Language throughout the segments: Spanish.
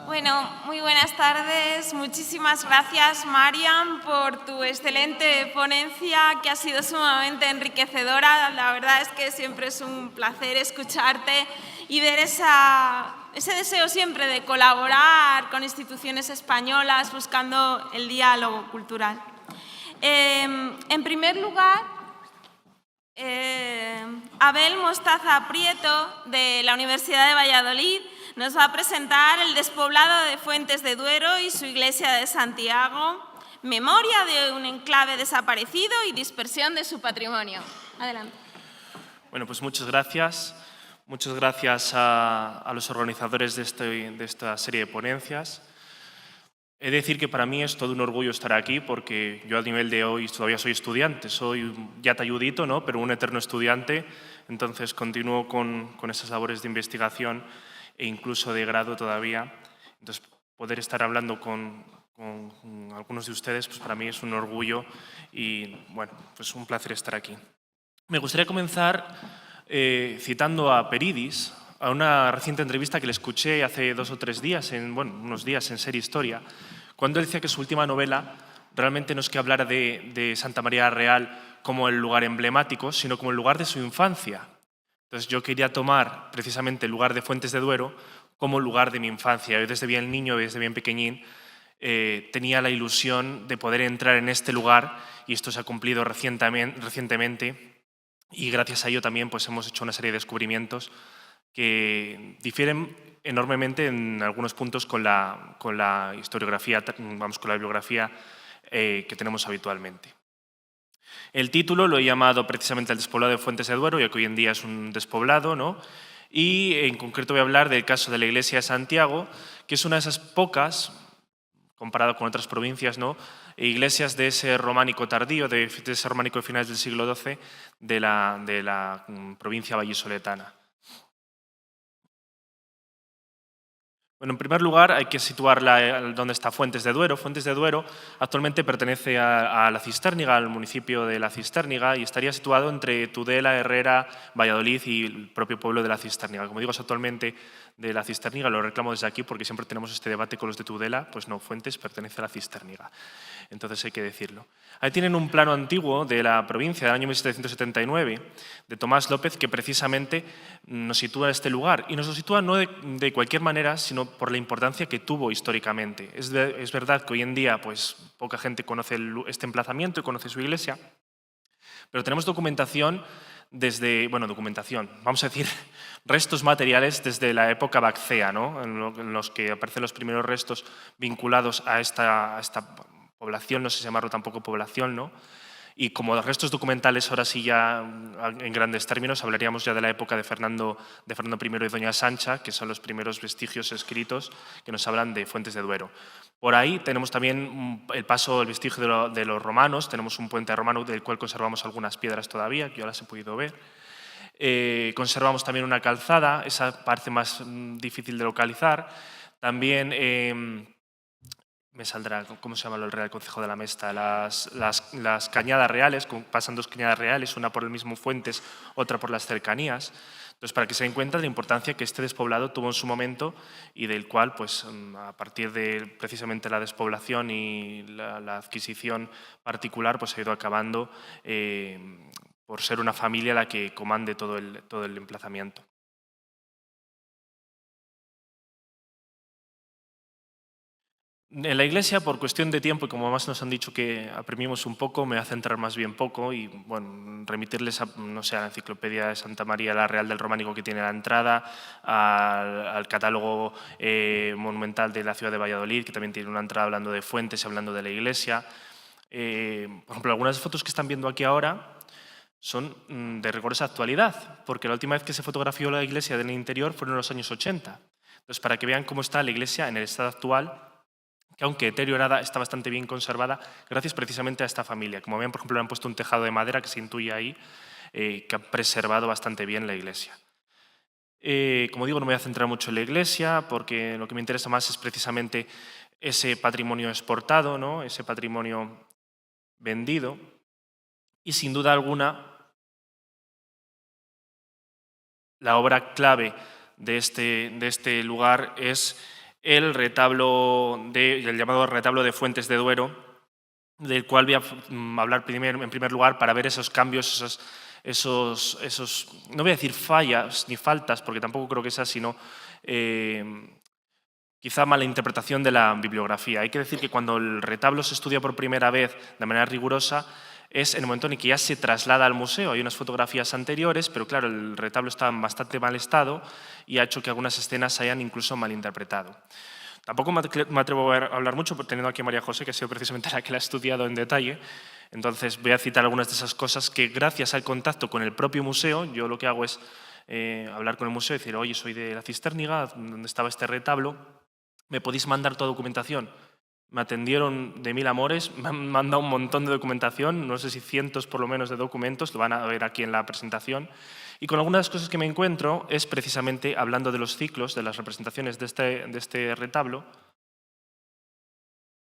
Bueno, muy buenas tardes. Muchísimas gracias, Mariam, por tu excelente ponencia, que ha sido sumamente enriquecedora. La verdad es que siempre es un placer escucharte y ver ese deseo siempre de colaborar con instituciones españolas buscando el diálogo cultural. En primer lugar, Abel Mostaza Prieto, de la Universidad de Valladolid, nos va a presentar el despoblado de Fuentes de Duero y su iglesia de Santiago, memoria de un enclave desaparecido y dispersión de su patrimonio. Adelante. Bueno, pues muchas gracias. Muchas gracias a los organizadores de esta serie de ponencias. He de decir que para mí es todo un orgullo estar aquí porque yo a nivel de hoy todavía soy estudiante, soy ya talludito, ¿no? Pero un eterno estudiante, entonces continúo con esas labores de investigación e incluso de grado todavía. Entonces, poder estar hablando con algunos de ustedes, pues para mí es un orgullo y, bueno, pues un placer estar aquí. Me gustaría comenzar citando a Peridis, a una reciente entrevista que le escuché hace 2 o 3 días, unos días en Serie Historia, cuando él decía que su última novela realmente no es que hablara de Santa María la Real como el lugar emblemático, sino como el lugar de su infancia. Entonces yo quería tomar precisamente el lugar de Fuentes de Duero como el lugar de mi infancia. Yo desde bien niño, desde bien pequeñín, tenía la ilusión de poder entrar en este lugar y esto se ha cumplido recientemente y gracias a ello también pues, hemos hecho una serie de descubrimientos que difieren enormemente en algunos puntos con la historiografía, con la bibliografía que tenemos habitualmente. El título lo he llamado precisamente El despoblado de Fuentes de Duero, ya que hoy en día es un despoblado, ¿no? Y en concreto voy a hablar del caso de la iglesia de Santiago, que es una de esas pocas, comparado con otras provincias, ¿no? Iglesias de ese románico tardío, de ese románico de finales del siglo XII, de la provincia vallisoletana. Bueno, en primer lugar hay que situarla donde está Fuentes de Duero. Fuentes de Duero actualmente pertenece a La Cistérniga, al municipio de La Cistérniga, y estaría situado entre Tudela, Herrera, Valladolid y el propio pueblo de La Cistérniga. Como digo, es actualmente de La Cistérniga, lo reclamo desde aquí porque siempre tenemos este debate con los de Tudela, pues no, Fuentes pertenece a La Cistérniga. Entonces hay que decirlo. Ahí tienen un plano antiguo de la provincia del año 1779 de Tomás López que precisamente nos sitúa en este lugar y nos lo sitúa no de cualquier manera, sino por la importancia que tuvo históricamente. Es verdad que hoy en día pues, poca gente conoce este emplazamiento y conoce su iglesia, pero tenemos documentación vamos a decir, restos materiales desde la época bacea, ¿no? En los que aparecen los primeros restos vinculados a esta población, no sé si llamarlo tampoco población, ¿no? Y como restos documentales, ahora sí ya en grandes términos, hablaríamos ya de la época de Fernando I y Doña Sancha, que son los primeros vestigios escritos que nos hablan de Fuentes de Duero. Por ahí tenemos también el vestigio de los romanos, tenemos un puente romano del cual conservamos algunas piedras todavía, que yo las he podido ver. Conservamos también una calzada, esa parece más difícil de localizar. También me saldrá, ¿cómo se llama el Real Concejo de la Mesta? Las cañadas reales, pasan 2 cañadas reales, una por el mismo Fuentes, otra por las cercanías. Entonces, para que se den cuenta de la importancia que este despoblado tuvo en su momento y del cual, pues, a partir de precisamente la despoblación y la adquisición particular, pues ha ido acabando por ser una familia la que comande todo el emplazamiento. En la iglesia, por cuestión de tiempo, y como más nos han dicho que apremiemos un poco, me voy a centrar más bien poco y bueno, remitirles a, no sé, a la enciclopedia de Santa María la Real del Románico que tiene la entrada, al catálogo monumental de la ciudad de Valladolid, que también tiene una entrada hablando de Fuentes y hablando de la iglesia. Por ejemplo, algunas fotos que están viendo aquí ahora son de rigorosa actualidad, porque la última vez que se fotografió la iglesia del interior fueron en los años 80. Entonces, para que vean cómo está la iglesia en el estado actual, que aunque deteriorada, está bastante bien conservada gracias precisamente a esta familia. Como ven, por ejemplo, le han puesto un tejado de madera que se intuye ahí, que ha preservado bastante bien la iglesia. Como digo, no me voy a centrar mucho en la iglesia, porque lo que me interesa más es precisamente ese patrimonio exportado, ¿no? Ese patrimonio vendido. Y sin duda alguna, la obra clave de este lugar es el llamado retablo de Fuentes de Duero, del cual voy a hablar en primer lugar para ver esos cambios, no voy a decir fallas ni faltas, porque tampoco creo que sea, sino quizá mala interpretación de la bibliografía. Hay que decir que cuando el retablo se estudia por primera vez de manera rigurosa es en el momento en el que ya se traslada al museo. Hay unas fotografías anteriores, pero claro, el retablo está en bastante mal estado y ha hecho que algunas escenas se hayan incluso malinterpretado. Tampoco me atrevo a hablar mucho, teniendo aquí a María José, que ha sido precisamente la que la ha estudiado en detalle. Entonces voy a citar algunas de esas cosas que, gracias al contacto con el propio museo, yo lo que hago es hablar con el museo y decir: oye, soy de la Cisterniga, donde estaba este retablo, ¿me podéis mandar toda documentación? Me atendieron de mil amores, me han mandado un montón de documentación, no sé si cientos por lo menos de documentos, lo van a ver aquí en la presentación. Y con algunas de las cosas que me encuentro es precisamente hablando de los ciclos, de las representaciones de este retablo.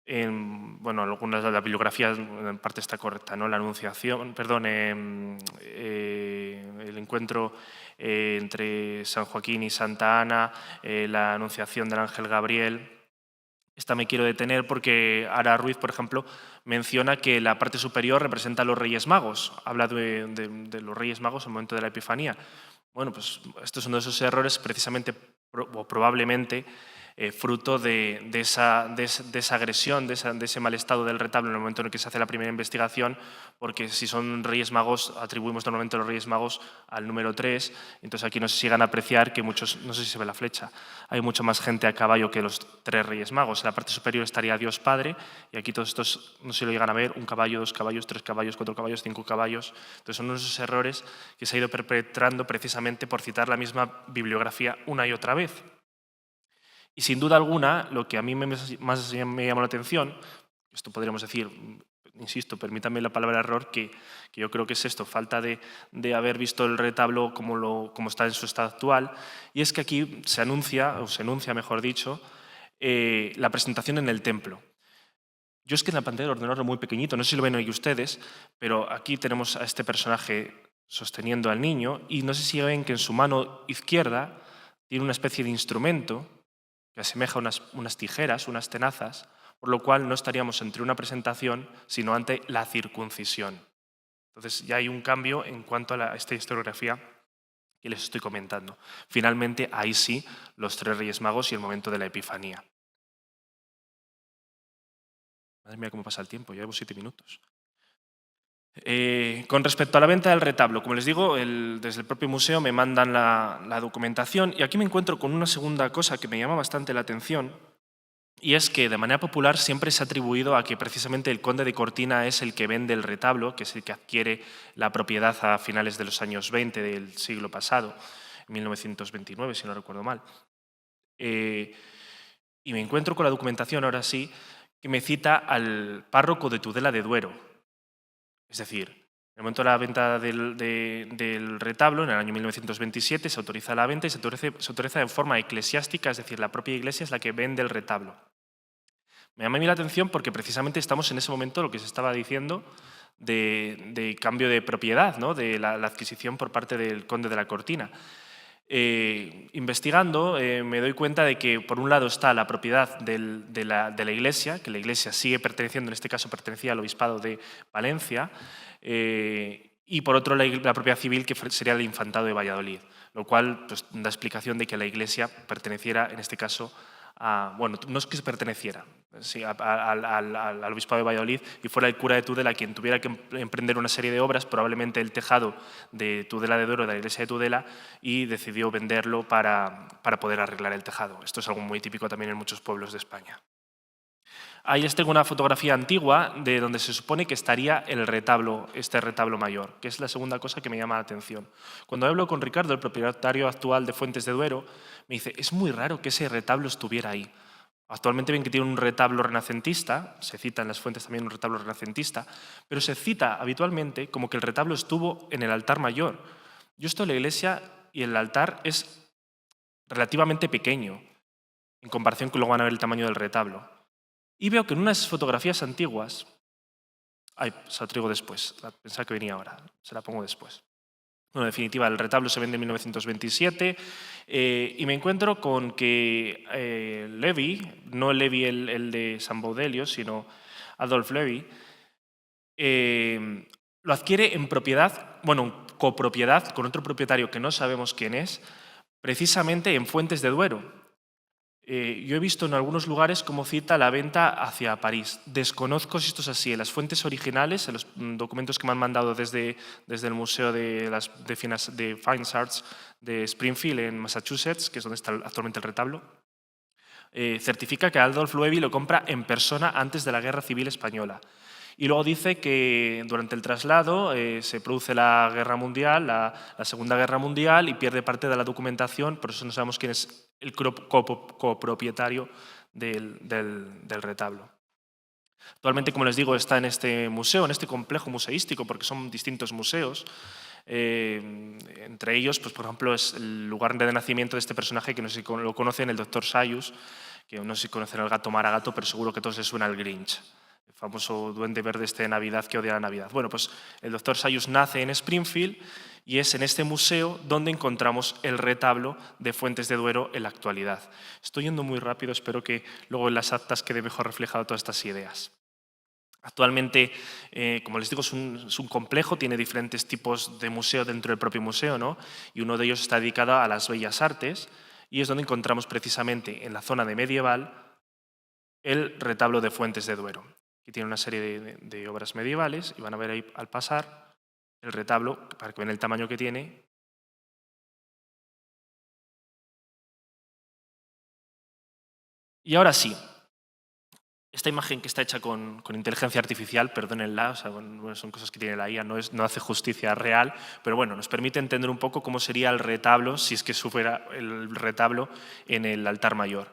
Bueno, algunas de la bibliografía en parte está correcta, ¿no? La Anunciación, perdón, el encuentro entre San Joaquín y Santa Ana, la Anunciación del Ángel Gabriel. Esta me quiero detener porque Ara Ruiz, por ejemplo, menciona que la parte superior representa a los Reyes Magos. Habla de los Reyes Magos en el momento de la Epifanía. Bueno, pues esto es uno de esos errores precisamente o probablemente fruto de esa agresión, de ese mal estado del retablo en el momento en el que se hace la primera investigación, porque si son Reyes Magos, atribuimos normalmente a los Reyes Magos al número 3, entonces aquí no se llegan a apreciar que muchos, no sé si se ve la flecha, hay mucha más gente a caballo que los 3 Reyes Magos. En la parte superior estaría Dios Padre, y aquí todos estos no se lo llegan a ver: 1 caballo, 2 caballos, 3 caballos, 4 caballos, 5 caballos. Entonces son esos errores que se ha ido perpetrando precisamente por citar la misma bibliografía una y otra vez. Y sin duda alguna, lo que a mí más me llamó la atención, esto podríamos decir, insisto, permítanme la palabra error, que yo creo que es esto, falta de haber visto el retablo como está en su estado actual, y es que aquí se enuncia, mejor dicho, la presentación en el templo. Yo es que en la pantalla del ordenador muy pequeñito, no sé si lo ven ahí ustedes, pero aquí tenemos a este personaje sosteniendo al niño, y no sé si ven que en su mano izquierda tiene una especie de instrumento que asemeja unas tijeras, unas tenazas, por lo cual no estaríamos ante una presentación, sino ante la circuncisión. Entonces ya hay un cambio en cuanto a esta historiografía que les estoy comentando. Finalmente, ahí sí, los 3 Reyes Magos y el momento de la Epifanía. Madre mía, cómo pasa el tiempo, ya llevo 7 minutos. Con respecto a la venta del retablo, como les digo, desde el propio museo me mandan la documentación, y aquí me encuentro con una segunda cosa que me llama bastante la atención, y es que de manera popular siempre se ha atribuido a que precisamente el conde de Cortina es el que vende el retablo, que es el que adquiere la propiedad a finales de los años 20 del siglo pasado, 1929, si no recuerdo mal. Y me encuentro con la documentación, ahora sí, que me cita al párroco de Tudela de Duero. Es decir, en el momento de la venta del retablo, en el año 1927, se autoriza la venta y se autoriza de forma eclesiástica, es decir, la propia Iglesia es la que vende el retablo. Me llama a mí la atención porque precisamente estamos en ese momento, lo que se estaba diciendo, de cambio de propiedad, ¿no? De la adquisición por parte del conde de la Cortina. Investigando me doy cuenta de que por un lado está la propiedad de la Iglesia, que la Iglesia sigue perteneciendo, en este caso pertenecía al Obispado de Valencia, y por otro la propiedad civil, que sería el Infantado de Valladolid, lo cual pues, da explicación de que la Iglesia perteneciera, en este caso, bueno, no es que se perteneciera, sí, al Obispado de Valladolid, y fuera el cura de Tudela quien tuviera que emprender una serie de obras, probablemente el tejado de Tudela de Duero, de la iglesia de Tudela, y decidió venderlo para poder arreglar el tejado. Esto es algo muy típico también en muchos pueblos de España. Ahí les tengo una fotografía antigua de donde se supone que estaría el retablo, este retablo mayor, que es la segunda cosa que me llama la atención. Cuando hablo con Ricardo, el propietario actual de Fuentes de Duero, me dice: es muy raro que ese retablo estuviera ahí. Actualmente ven que tiene un retablo renacentista, se cita en las fuentes también un retablo renacentista, pero se cita habitualmente como que el retablo estuvo en el altar mayor. Yo estoy en la iglesia y el altar es relativamente pequeño en comparación con luego van a ver el tamaño del retablo. Y veo que en unas fotografías antiguas, se la traigo después, pensaba que venía ahora, se la pongo después. Bueno, en definitiva, el retablo se vende en 1927 y me encuentro con que Levi, no Levi el de San Baudelio, sino Adolf Levi, lo adquiere en propiedad, bueno, copropiedad con otro propietario que no sabemos quién es, precisamente en Fuentes de Duero. Yo he visto en algunos lugares cómo cita la venta hacia París. Desconozco si esto es así. En las fuentes originales, en los documentos que me han mandado desde el Museo de Fine Arts de Springfield, en Massachusetts, que es donde está actualmente el retablo, certifica que Adolf Loewy lo compra en persona antes de la Guerra Civil Española. Y luego dice que durante el traslado se produce la Guerra Mundial, la Segunda Guerra Mundial, y pierde parte de la documentación, por eso no sabemos quién es el copropietario del retablo. Actualmente, como les digo, está en este museo, en este complejo museístico, porque son distintos museos. Entre ellos, pues, por ejemplo, es el lugar de nacimiento de este personaje que no sé si lo conocen, el Dr. Sayus, que no sé si conocen al gato Maragato, pero seguro que a todos les suena el Grinch, el famoso duende verde de Navidad que odia la Navidad. Bueno, pues el Dr. Sayus nace en Springfield y es en este museo donde encontramos el retablo de Fuentes de Duero en la actualidad. Estoy yendo muy rápido, espero que luego en las actas quede mejor reflejado todas estas ideas. Actualmente, como les digo, es un complejo, tiene diferentes tipos de museo dentro del propio museo, ¿no? Y uno de ellos está dedicado a las bellas artes y es donde encontramos precisamente en la zona de medieval el retablo de Fuentes de Duero, que tiene una serie de obras medievales y van a ver ahí al pasar el retablo, para que vean el tamaño que tiene. Y ahora sí, esta imagen que está hecha con inteligencia artificial, perdónenla, o sea, bueno, son cosas que tiene la IA, no hace justicia real, pero bueno, nos permite entender un poco cómo sería el retablo si es que fuera el retablo en el altar mayor.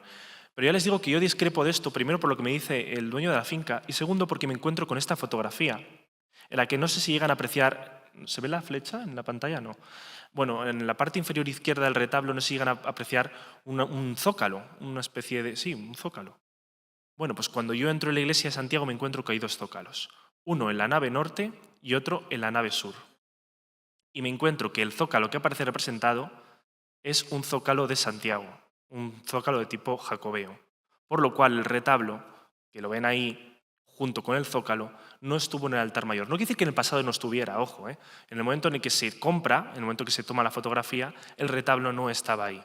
Pero ya les digo que yo discrepo de esto, primero por lo que me dice el dueño de la finca y segundo porque me encuentro con esta fotografía, en la que no sé si llegan a apreciar. ¿Se ve la flecha en la pantalla? No. Bueno, en la parte inferior izquierda del retablo no sé si llegan a apreciar un zócalo, una especie de. Sí, un zócalo. Bueno, pues cuando yo entro en la iglesia de Santiago me encuentro que hay dos zócalos, uno en la nave norte y otro en la nave sur. Y me encuentro que el zócalo que aparece representado es un zócalo de Santiago, un zócalo de tipo jacobeo, por lo cual el retablo, que lo ven ahí junto con el zócalo, no estuvo en el altar mayor. No quiere decir que en el pasado no estuviera, ojo, en el momento en el que se compra, en el momento en que se toma la fotografía, el retablo no estaba ahí.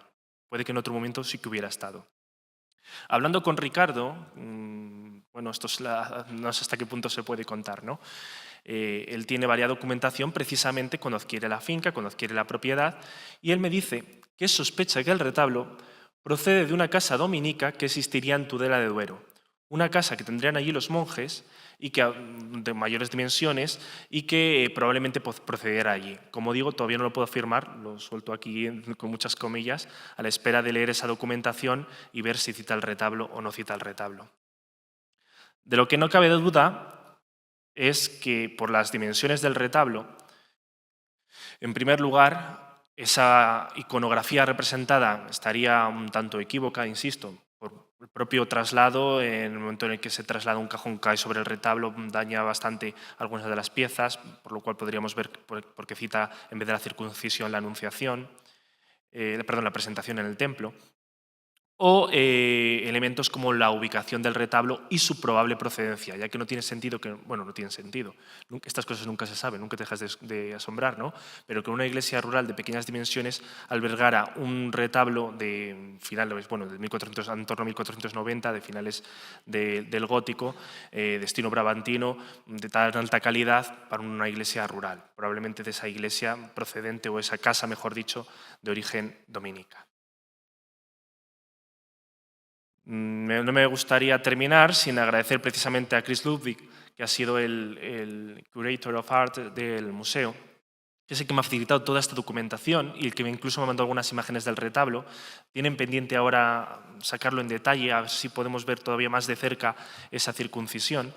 Puede que en otro momento sí que hubiera estado. Hablando con Ricardo, bueno, esto no sé hasta qué punto se puede contar, ¿no? Él tiene varias documentación precisamente cuando adquiere la finca, cuando adquiere la propiedad, y él me dice que sospecha que el retablo procede de una casa dominica que existiría en Tudela de Duero, una casa que tendrían allí los monjes y que de mayores dimensiones y que probablemente procediera allí. Como digo, todavía no lo puedo afirmar, lo suelto aquí con muchas comillas, a la espera de leer esa documentación y ver si cita el retablo o no cita el retablo. De lo que no cabe duda es que por las dimensiones del retablo, en primer lugar, esa iconografía representada estaría un tanto equívoca, insisto, por el propio traslado. En el momento en el que se traslada un cajón cae sobre el retablo, daña bastante algunas de las piezas, por lo cual podríamos ver por qué cita en vez de la circuncisión la anunciación, la presentación en el templo. O elementos como la ubicación del retablo y su probable procedencia, ya que no tiene sentido no tiene sentido. Estas cosas nunca se saben, nunca te dejas de asombrar, ¿no? Pero que una iglesia rural de pequeñas dimensiones albergara un retablo de finales, de 1400, en torno a 1490, de finales del gótico, de estilo brabantino, de tan alta calidad para una iglesia rural, probablemente de esa iglesia procedente, o esa casa, mejor dicho, de origen dominica. No me gustaría terminar sin agradecer precisamente a Chris Ludwig, que ha sido el Curator of Art del museo, que es el que me ha facilitado toda esta documentación y el que incluso me ha mandado algunas imágenes del retablo. Tienen pendiente ahora sacarlo en detalle, a ver si podemos ver todavía más de cerca esa circuncisión.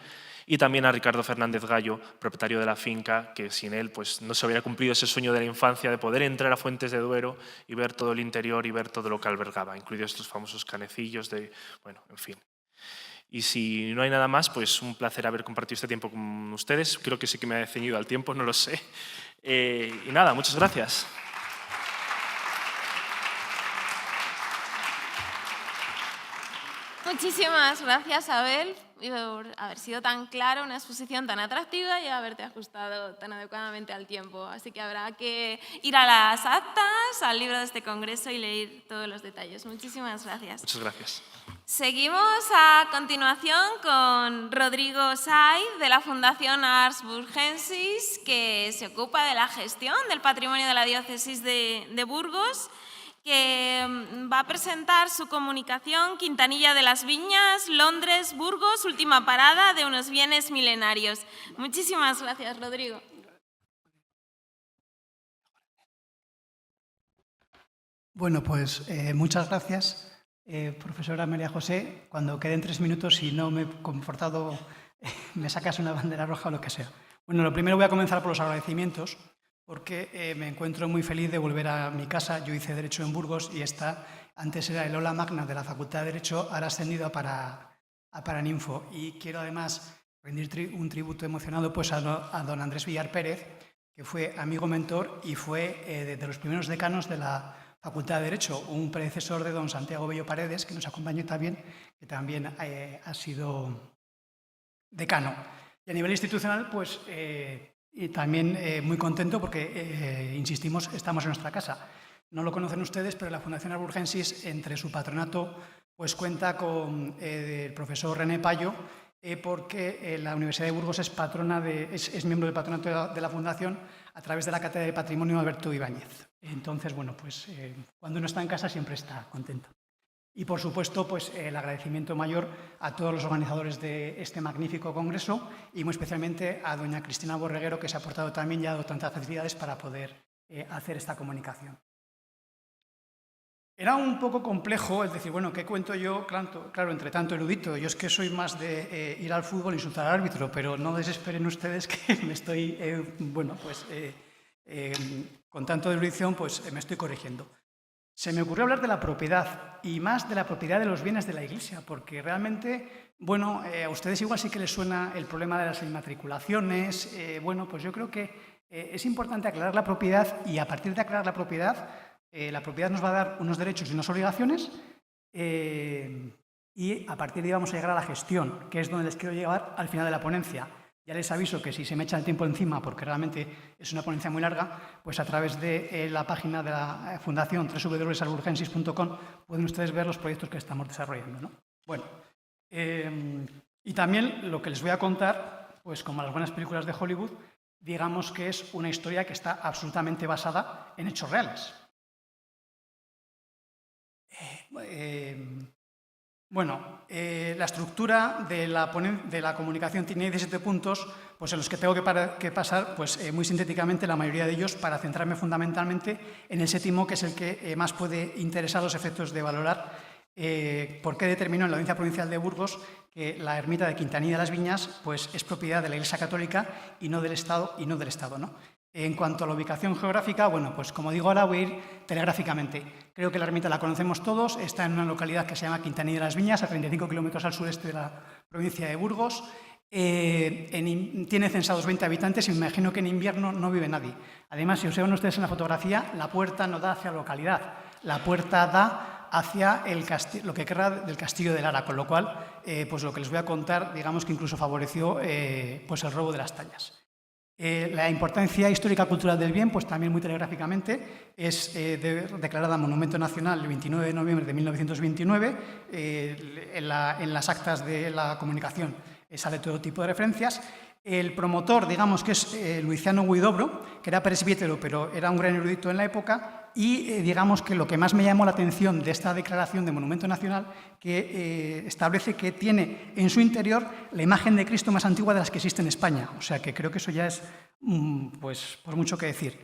Y también a Ricardo Fernández Gallo, propietario de la finca, que sin él pues, no se hubiera cumplido ese sueño de la infancia de poder entrar a Fuentes de Duero y ver todo el interior y ver todo lo que albergaba, incluidos estos famosos canecillos, en fin. Y si no hay nada más, pues un placer haber compartido este tiempo con ustedes. Creo que sí que me he ceñido al tiempo, no lo sé. Y nada, muchas gracias. Muchísimas gracias, Abel, por haber sido tan claro, una exposición tan atractiva y haberte ajustado tan adecuadamente al tiempo. Así que habrá que ir a las actas, al libro de este congreso y leer todos los detalles. Muchísimas gracias. Muchas gracias. Seguimos a continuación con Rodrigo Saiz, de la Fundación Ars Burgensis, que se ocupa de la gestión del patrimonio de la diócesis de Burgos, que va a presentar su comunicación Quintanilla de las Viñas, Londres, Burgos, última parada de unos bienes milenarios. Muchísimas gracias, Rodrigo. Bueno, pues muchas gracias, profesora María José. Cuando queden 3 minutos, si no me he comportado, me sacas una bandera roja o lo que sea. Bueno, lo primero voy a comenzar por los agradecimientos, porque me encuentro muy feliz de volver a mi casa. Yo hice Derecho en Burgos y antes era el aula magna de la Facultad de Derecho, ahora ascendido a Paraninfo. Y quiero además rendir un tributo emocionado pues, a don Andrés Villar Pérez, que fue amigo mentor y fue de los primeros decanos de la Facultad de Derecho, un predecesor de don Santiago Bello Paredes, que nos acompañó también, que también ha sido decano. Y a nivel institucional, pues... Y también muy contento porque, insistimos, estamos en nuestra casa. No lo conocen ustedes, pero la Fundación Ars Burgensis, entre su patronato, pues cuenta con el profesor René Payo, porque la Universidad de Burgos es miembro del patronato de la Fundación a través de la Cátedra de Patrimonio Alberto Ibáñez. Entonces, bueno, pues cuando uno está en casa siempre está contento. Y, por supuesto, pues, el agradecimiento mayor a todos los organizadores de este magnífico congreso y muy especialmente a doña Cristina Borreguero, que se ha aportado también y ha dado tantas facilidades para poder hacer esta comunicación. Era un poco complejo el decir, bueno, ¿qué cuento yo? Claro, entre tanto erudito. Yo es que soy más de ir al fútbol e insultar al árbitro, pero no desesperen ustedes que me estoy, con tanto erudición, pues me estoy corrigiendo. Se me ocurrió hablar de la propiedad y más de la propiedad de los bienes de la Iglesia, porque realmente, bueno, a ustedes igual sí que les suena el problema de las inmatriculaciones. Bueno, pues yo creo que es importante aclarar la propiedad y a partir de aclarar la propiedad nos va a dar unos derechos y unas obligaciones y a partir de ahí vamos a llegar a la gestión, que es donde les quiero llevar al final de la ponencia. Ya les aviso que si se me echa el tiempo encima, porque realmente es una ponencia muy larga, pues a través de la página de la Fundación, www.arsburgensis.com, pueden ustedes ver los proyectos que estamos desarrollando, ¿no? Bueno, y también lo que les voy a contar, pues como las buenas películas de Hollywood, digamos que es una historia que está absolutamente basada en hechos reales. Bueno, la estructura de la comunicación tiene 17 puntos, pues en los que tengo que pasar pues, muy sintéticamente la mayoría de ellos para centrarme fundamentalmente en el séptimo, que es el que más puede interesar a los efectos de valorar por qué determinó en la Audiencia Provincial de Burgos que la ermita de Quintanilla de las Viñas pues, es propiedad de la Iglesia Católica y no del Estado, ¿no? En cuanto a la ubicación geográfica, bueno, pues como digo ahora voy a ir telegráficamente. Creo que la ermita la conocemos todos, está en una localidad que se llama Quintanilla de las Viñas, a 35 kilómetros al sureste de la provincia de Burgos. Tiene censados 20 habitantes y me imagino que en invierno no vive nadie. Además, si observan ustedes en la fotografía, la puerta no da hacia la localidad, la puerta da hacia lo que queda del castillo de Lara, con lo cual, pues lo que les voy a contar, digamos que incluso favoreció pues el robo de las tallas. La importancia histórica cultural del bien, pues también muy telegráficamente, es declarada Monumento Nacional el 29 de noviembre de 1929. En las actas de la comunicación sale todo tipo de referencias. El promotor, digamos que es Luciano Huidobro, que era presbítero, pero era un gran erudito en la época, y digamos que lo que más me llamó la atención de esta declaración de Monumento Nacional, que establece que tiene en su interior la imagen de Cristo más antigua de las que existe en España. O sea que creo que eso ya es, pues, por mucho que decir.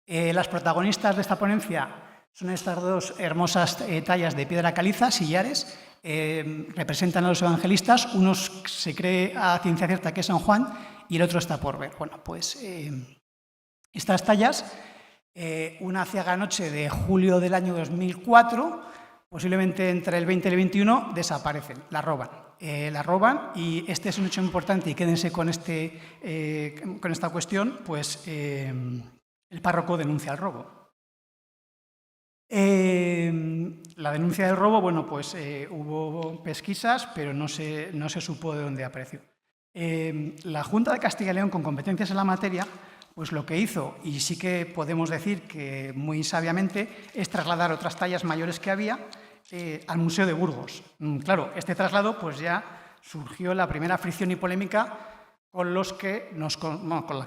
Las protagonistas de esta ponencia son estas dos hermosas tallas de piedra caliza, sillares. Representan a los evangelistas, uno se cree a ciencia cierta que es San Juan y el otro está por ver. Bueno, pues estas tallas, una ciaga noche de julio del año 2004, posiblemente entre el 20 y el 21, desaparecen, la roban. la roban y este es un hecho importante y quédense con, con esta cuestión, pues el párroco denuncia el robo. La denuncia del robo, bueno, pues hubo pesquisas, pero no se supo de dónde apareció. La Junta de Castilla y León, con competencias en la materia, pues lo que hizo, y sí que podemos decir que muy sabiamente, es trasladar otras tallas mayores que había al Museo de Burgos. Claro, este traslado pues ya surgió la primera fricción y polémica con la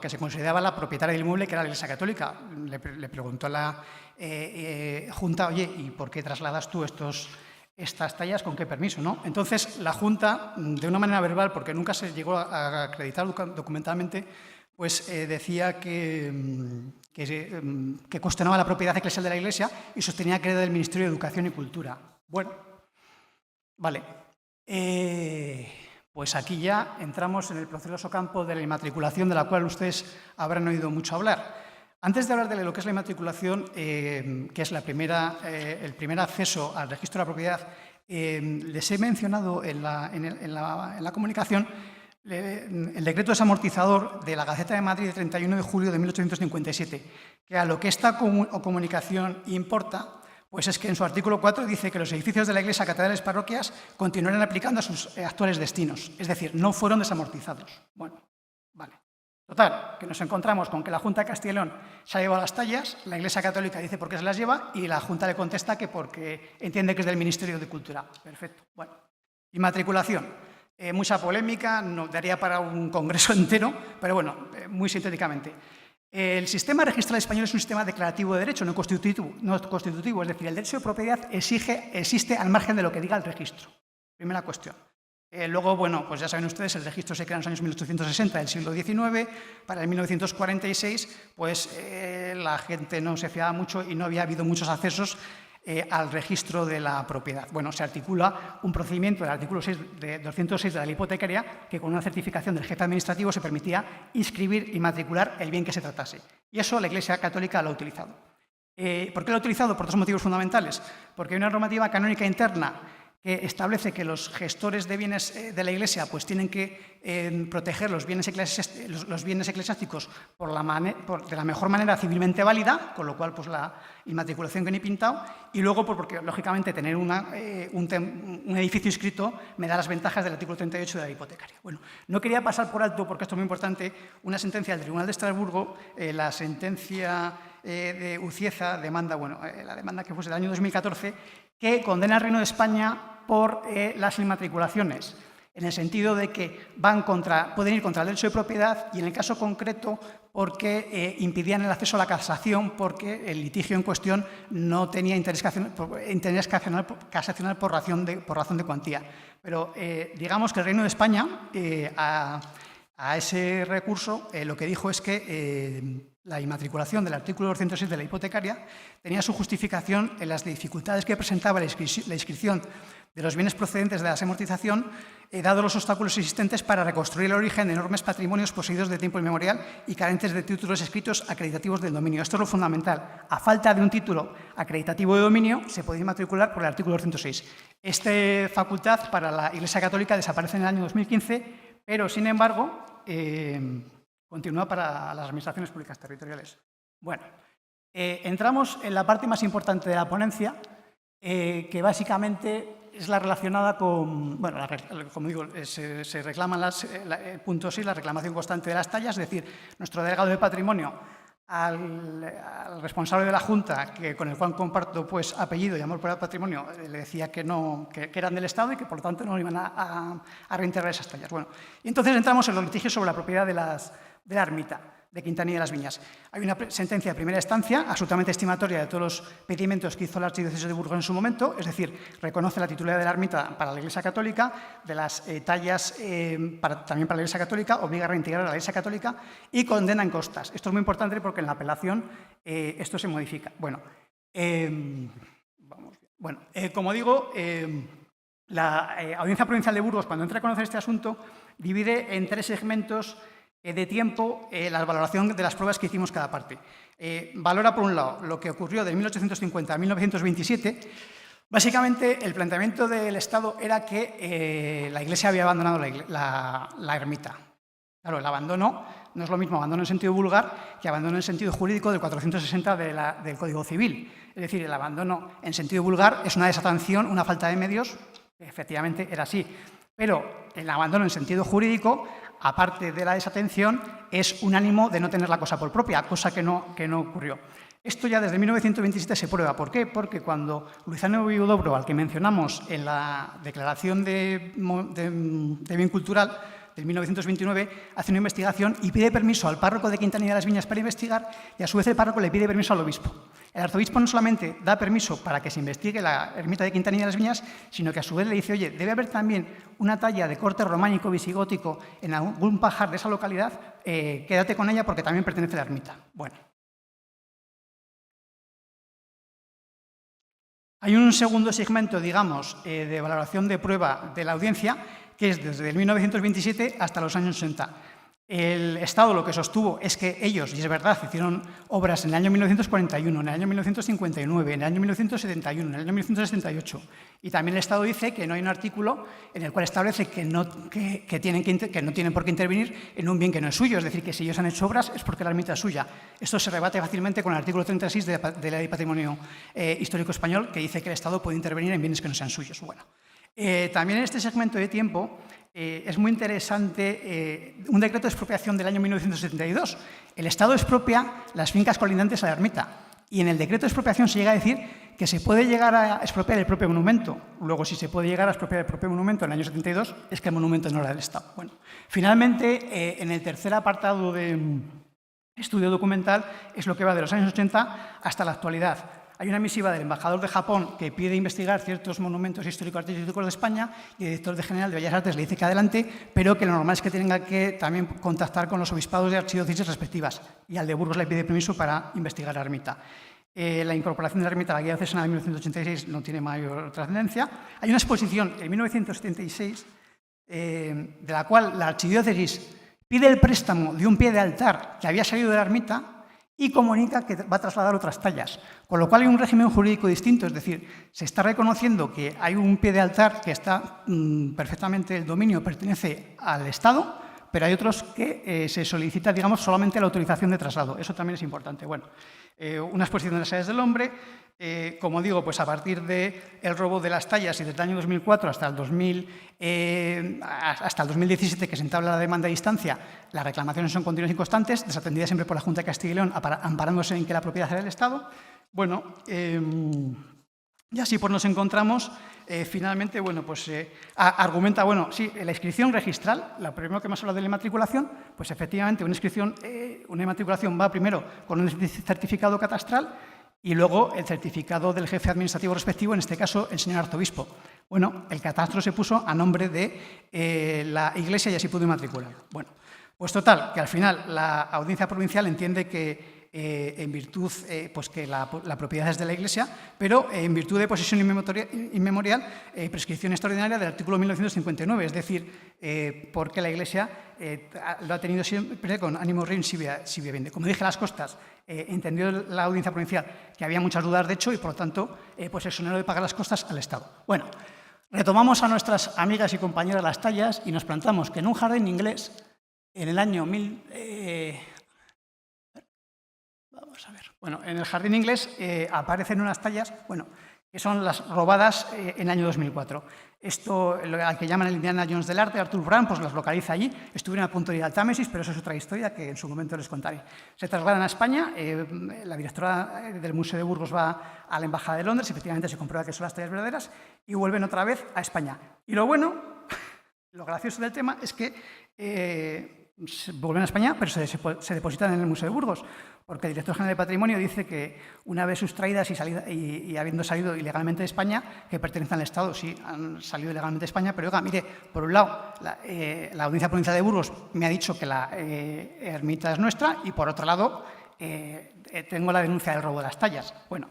que se consideraba la propietaria del inmueble, que era la Iglesia Católica. Le preguntó a la Junta, oye, ¿y por qué trasladas tú estas tallas? ¿Con qué permiso? ¿No? Entonces, la Junta, de una manera verbal, porque nunca se llegó a acreditar documentalmente, pues decía que cuestionaba la propiedad eclesial de la Iglesia y sostenía que era del Ministerio de Educación y Cultura. Bueno, vale. Pues aquí ya entramos en el proceloso campo de la inmatriculación, de la cual ustedes habrán oído mucho hablar. Antes de hablar de lo que es la inmatriculación, que es el primer acceso al registro de la propiedad, les he mencionado en la comunicación el decreto desamortizador de la Gaceta de Madrid de 31 de julio de 1857, que a lo que esta comunicación importa, pues es que en su artículo 4 dice que los edificios de la Iglesia, catedrales, parroquias continuarán aplicando a sus actuales destinos, es decir, no fueron desamortizados. Bueno, vale. Total, que nos encontramos con que la Junta de Castilla y León se ha llevado las tallas, la Iglesia Católica dice por qué se las lleva y la Junta le contesta que porque entiende que es del Ministerio de Cultura. Perfecto. Bueno, inmatriculación. Mucha polémica, no daría para un congreso entero, pero bueno, muy sintéticamente. El sistema registral español es un sistema declarativo de derecho, no constitutivo, es decir, el derecho de propiedad existe al margen de lo que diga el registro. Primera cuestión. Luego, bueno, pues ya saben ustedes, el registro se crea en los años 1860 del siglo XIX, para el 1946, pues la gente no se fiaba mucho y no había habido muchos accesos al registro de la propiedad. Bueno, se articula un procedimiento del artículo 206 de la Ley Hipotecaria que con una certificación del jefe administrativo se permitía inscribir y matricular el bien que se tratase. Y eso la Iglesia Católica lo ha utilizado. ¿Por qué lo ha utilizado? Por dos motivos fundamentales. Porque hay una normativa canónica interna que establece que los gestores de bienes de la Iglesia pues tienen que proteger los bienes eclesiásticos de la mejor manera civilmente válida, con lo cual pues la inmatriculación que ni pintado, y luego porque lógicamente tener un edificio inscrito me da las ventajas del artículo 38 de la Ley Hipotecaria. Bueno, no quería pasar por alto, porque esto es muy importante, una sentencia del Tribunal de Estrasburgo, la sentencia de Ucieza, la demanda que fue del año 2014, que condena al Reino de España por las inmatriculaciones, en el sentido de que pueden ir contra el derecho de propiedad y, en el caso concreto, porque impidían el acceso a la casación porque el litigio en cuestión no tenía interés casacional por razón de cuantía. Pero digamos que el Reino de España, a ese recurso, lo que dijo es que la inmatriculación del artículo 206 de la hipotecaria tenía su justificación en las dificultades que presentaba la inscripción de los bienes procedentes de la desamortización, dado los obstáculos existentes para reconstruir el origen de enormes patrimonios poseídos de tiempo inmemorial y carentes de títulos escritos acreditativos del dominio. Esto es lo fundamental. A falta de un título acreditativo de dominio, se podía inmatricular por el artículo 206. Esta facultad para la Iglesia Católica desaparece en el año 2015, pero, sin embargo, continúa para las administraciones públicas territoriales. Bueno, entramos en la parte más importante de la ponencia, que básicamente es la relacionada con, bueno, como digo, se reclaman el punto 6, la reclamación constante de las tallas, es decir, nuestro delegado de patrimonio al responsable de la Junta, con el cual comparto pues apellido y amor por el patrimonio, le decía que eran del Estado y que por lo tanto no iban a reintegrar esas tallas. Bueno, y entonces entramos en los litigios sobre la propiedad de la ermita de Quintanilla de las Viñas. Hay una sentencia de primera instancia absolutamente estimatoria de todos los pedimientos que hizo la Archidiócesis de Burgos en su momento, es decir, reconoce la titularidad de la ermita para la Iglesia Católica, de las tallas también para la Iglesia Católica, obliga a reintegrar a la Iglesia Católica y condena en costas. Esto es muy importante porque en la apelación esto se modifica. Bueno, como digo, la Audiencia Provincial de Burgos, cuando entra a conocer este asunto, divide en 3 segmentos de tiempo la valoración de las pruebas que hicimos cada parte. Valora, por un lado, lo que ocurrió de 1850 a 1927, Básicamente, el planteamiento del Estado era que la Iglesia había abandonado la ermita. Claro, el abandono no es lo mismo abandono en sentido vulgar que abandono en sentido jurídico del 460 del Código Civil. Es decir, el abandono en sentido vulgar es una desatención, una falta de medios, efectivamente era así. Pero el abandono en sentido jurídico, aparte de la desatención, es un ánimo de no tener la cosa por propia, cosa que no ocurrió. Esto ya desde 1927 se prueba. ¿Por qué? Porque cuando Luciano Huidobro, al que mencionamos en la Declaración de Bien Cultural del 1929, hace una investigación y pide permiso al párroco de Quintanilla de las Viñas para investigar, y a su vez el párroco le pide permiso al obispo. El arzobispo no solamente da permiso para que se investigue la ermita de Quintanilla de las Viñas, sino que a su vez le dice, oye, debe haber también una talla de corte románico visigótico en algún pajar de esa localidad, quédate con ella porque también pertenece a la ermita. Bueno. Hay un segundo segmento, digamos, de valoración de prueba de la audiencia, que es desde el 1927 hasta los años 80. El Estado lo que sostuvo es que ellos, y es verdad, hicieron obras en el año 1941, en el año 1959, en el año 1971, en el año 1978. Y también el Estado dice que no hay un artículo en el cual establece que no tienen por qué intervenir en un bien que no es suyo. Es decir, que si ellos han hecho obras es porque la ermita es suya. Esto se rebate fácilmente con el artículo 36 de la Ley de Patrimonio Histórico Español, que dice que el Estado puede intervenir en bienes que no sean suyos. Bueno, también en este segmento de tiempo es muy interesante un decreto de expropiación del año 1972. El Estado expropia las fincas colindantes a la ermita y en el decreto de expropiación se llega a decir que se puede llegar a expropiar el propio monumento. Luego, si se puede llegar a expropiar el propio monumento en el año 72, es que el monumento no era del Estado. Bueno, finalmente, en el tercer apartado de estudio documental es lo que va de los años 80 hasta la actualidad. Hay una misiva del embajador de Japón que pide investigar ciertos monumentos histórico-artísticos de España y el director general de Bellas Artes le dice que adelante, pero que lo normal es que tenga que también contactar con los obispados de archidiócesis respectivas. Y al de Burgos le pide permiso para investigar la ermita. La incorporación de la ermita a la Guía Diocesana de 1986 no tiene mayor trascendencia. Hay una exposición en 1976 de la cual la archidiócesis pide el préstamo de un pie de altar que había salido de la ermita y comunica que va a trasladar otras tallas, con lo cual hay un régimen jurídico distinto, es decir, se está reconociendo que hay un pie de altar que está perfectamente, el dominio pertenece al Estado, pero hay otros que se solicita, digamos, solamente la autorización de traslado. Eso también es importante. Bueno, una exposición de las áreas del hombre, como digo, pues a partir del robo de las tallas y desde el año 2004 hasta el 2017, que se entabla la demanda a distancia, las reclamaciones son continuas y constantes, desatendidas siempre por la Junta de Castilla y León, amparándose en que la propiedad era del Estado. Bueno, y así pues nos encontramos, finalmente, bueno, pues argumenta, bueno, sí, la inscripción registral, lo primero que hemos hablado de la inmatriculación, pues efectivamente una inmatriculación va primero con un certificado catastral y luego el certificado del jefe administrativo respectivo, en este caso el señor arzobispo. Bueno, el catastro se puso a nombre de la Iglesia y así pudo inmatricularlo. Bueno, pues total, que al final la audiencia provincial entiende que en virtud, pues que la propiedad es de la Iglesia, pero en virtud de posesión inmemorial, prescripción extraordinaria del artículo 1959, es decir, porque la Iglesia lo ha tenido siempre con ánimo rein sibi vende. Como dije, las costas, entendió la audiencia provincial que había muchas dudas de hecho y, por lo tanto, pues exoneró de pagar las costas al Estado. Bueno, retomamos a nuestras amigas y compañeras las tallas y nos plantamos que en un jardín inglés, en el año Vamos a ver. Bueno, en el jardín inglés aparecen unas tallas, bueno, que son las robadas en el año 2004. Esto, al que llaman el Indiana Jones del arte, Arthur Brown, pues los localiza allí. Estuvieron a punto de ir al Támesis, pero eso es otra historia que en su momento les contaré. Se trasladan a España, la directora del Museo de Burgos va a la Embajada de Londres, efectivamente se comprueba que son las tallas verdaderas, y vuelven otra vez a España. Y lo bueno, lo gracioso del tema es que vuelven a España, pero se depositan en el Museo de Burgos, porque el director general de Patrimonio dice que una vez sustraídas y habiendo salido ilegalmente de España, que pertenecen al Estado, sí, han salido ilegalmente de España, pero oiga, mire, por un lado, la Audiencia Provincial de Burgos me ha dicho que la ermita es nuestra y, por otro lado, tengo la denuncia del robo de las tallas. Bueno,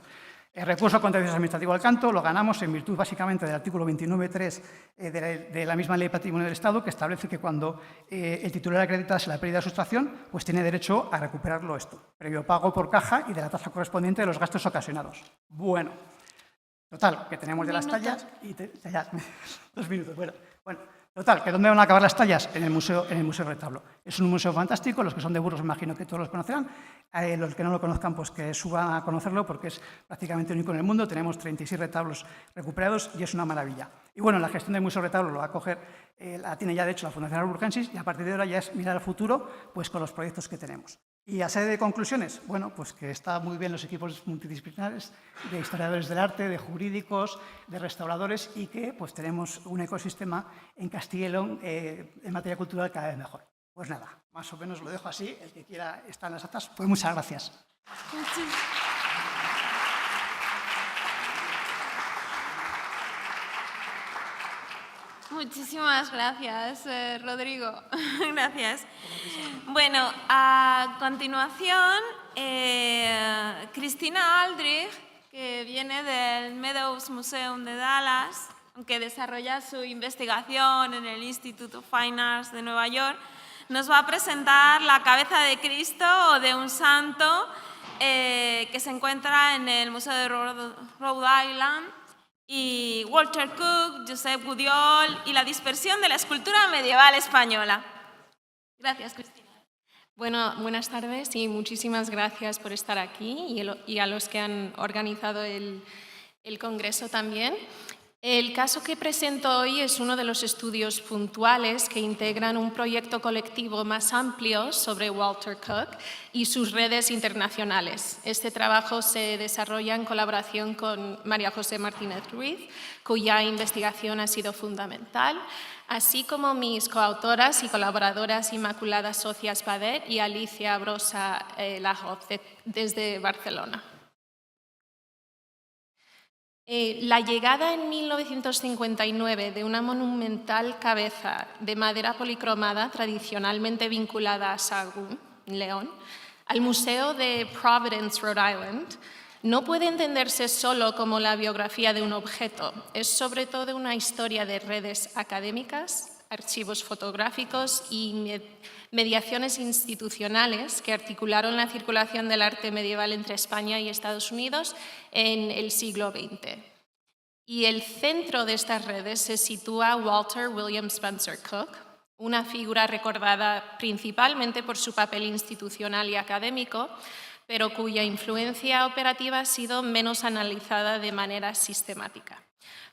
el recurso contencioso administrativo al canto lo ganamos en virtud básicamente del artículo 29.3 de la misma Ley de Patrimonio del Estado, que establece que cuando el titular acreditase la pérdida de sustracción, pues tiene derecho a recuperarlo esto, previo pago por caja y de la tasa correspondiente de los gastos ocasionados. Bueno, Total, que tenemos ya las tallas y... 2 minutos, bueno. Total, que ¿dónde van a acabar las tallas? En el Museo Retablo. Es un museo fantástico, los que son de Burgos me imagino que todos los conocerán. Los que no lo conozcan, pues que suban a conocerlo porque es prácticamente único en el mundo. Tenemos 36 retablos recuperados y es una maravilla. Y bueno, la gestión del Museo Retablo lo va a coger, la tiene ya de hecho la Fundación Alburgensis y a partir de ahora ya es mirar al futuro pues con los proyectos que tenemos. Y a serie de conclusiones, bueno, pues que está muy bien los equipos multidisciplinares de historiadores del arte, de jurídicos, de restauradores y que pues tenemos un ecosistema en Castilla y León en materia cultural cada vez mejor. Pues nada, más o menos lo dejo así. El que quiera estar en las actas, pues muchas gracias. Muchísimas gracias, Rodrigo. Gracias. Bueno, a continuación, Cristina Aldrich, que viene del Meadows Museum de Dallas, que desarrolla su investigación en el Institute of Fine Arts de Nueva York, nos va a presentar la cabeza de Cristo o de un santo que se encuentra en el Museo de Rhode Island, y Walter Cook, Josep Gudiol y la dispersión de la escultura medieval española. Gracias, Cristina. Bueno, buenas tardes y muchísimas gracias por estar aquí y a los que han organizado el congreso también. El caso que presento hoy es uno de los estudios puntuales que integran un proyecto colectivo más amplio sobre Walter Cook y sus redes internacionales. Este trabajo se desarrolla en colaboración con María José Martínez Ruiz, cuya investigación ha sido fundamental, así como mis coautoras y colaboradoras Inmaculada Socias Badet y Alicia Brosa Lajoz desde Barcelona. La llegada en 1959 de una monumental cabeza de madera policromada tradicionalmente vinculada a Sahagún, León, al Museo de Providence, Rhode Island, no puede entenderse solo como la biografía de un objeto, es sobre todo una historia de redes académicas, archivos fotográficos y mediaciones institucionales que articularon la circulación del arte medieval entre España y Estados Unidos en el siglo XX. Y el centro de estas redes se sitúa Walter William Spencer Cook, una figura recordada principalmente por su papel institucional y académico, pero cuya influencia operativa ha sido menos analizada de manera sistemática.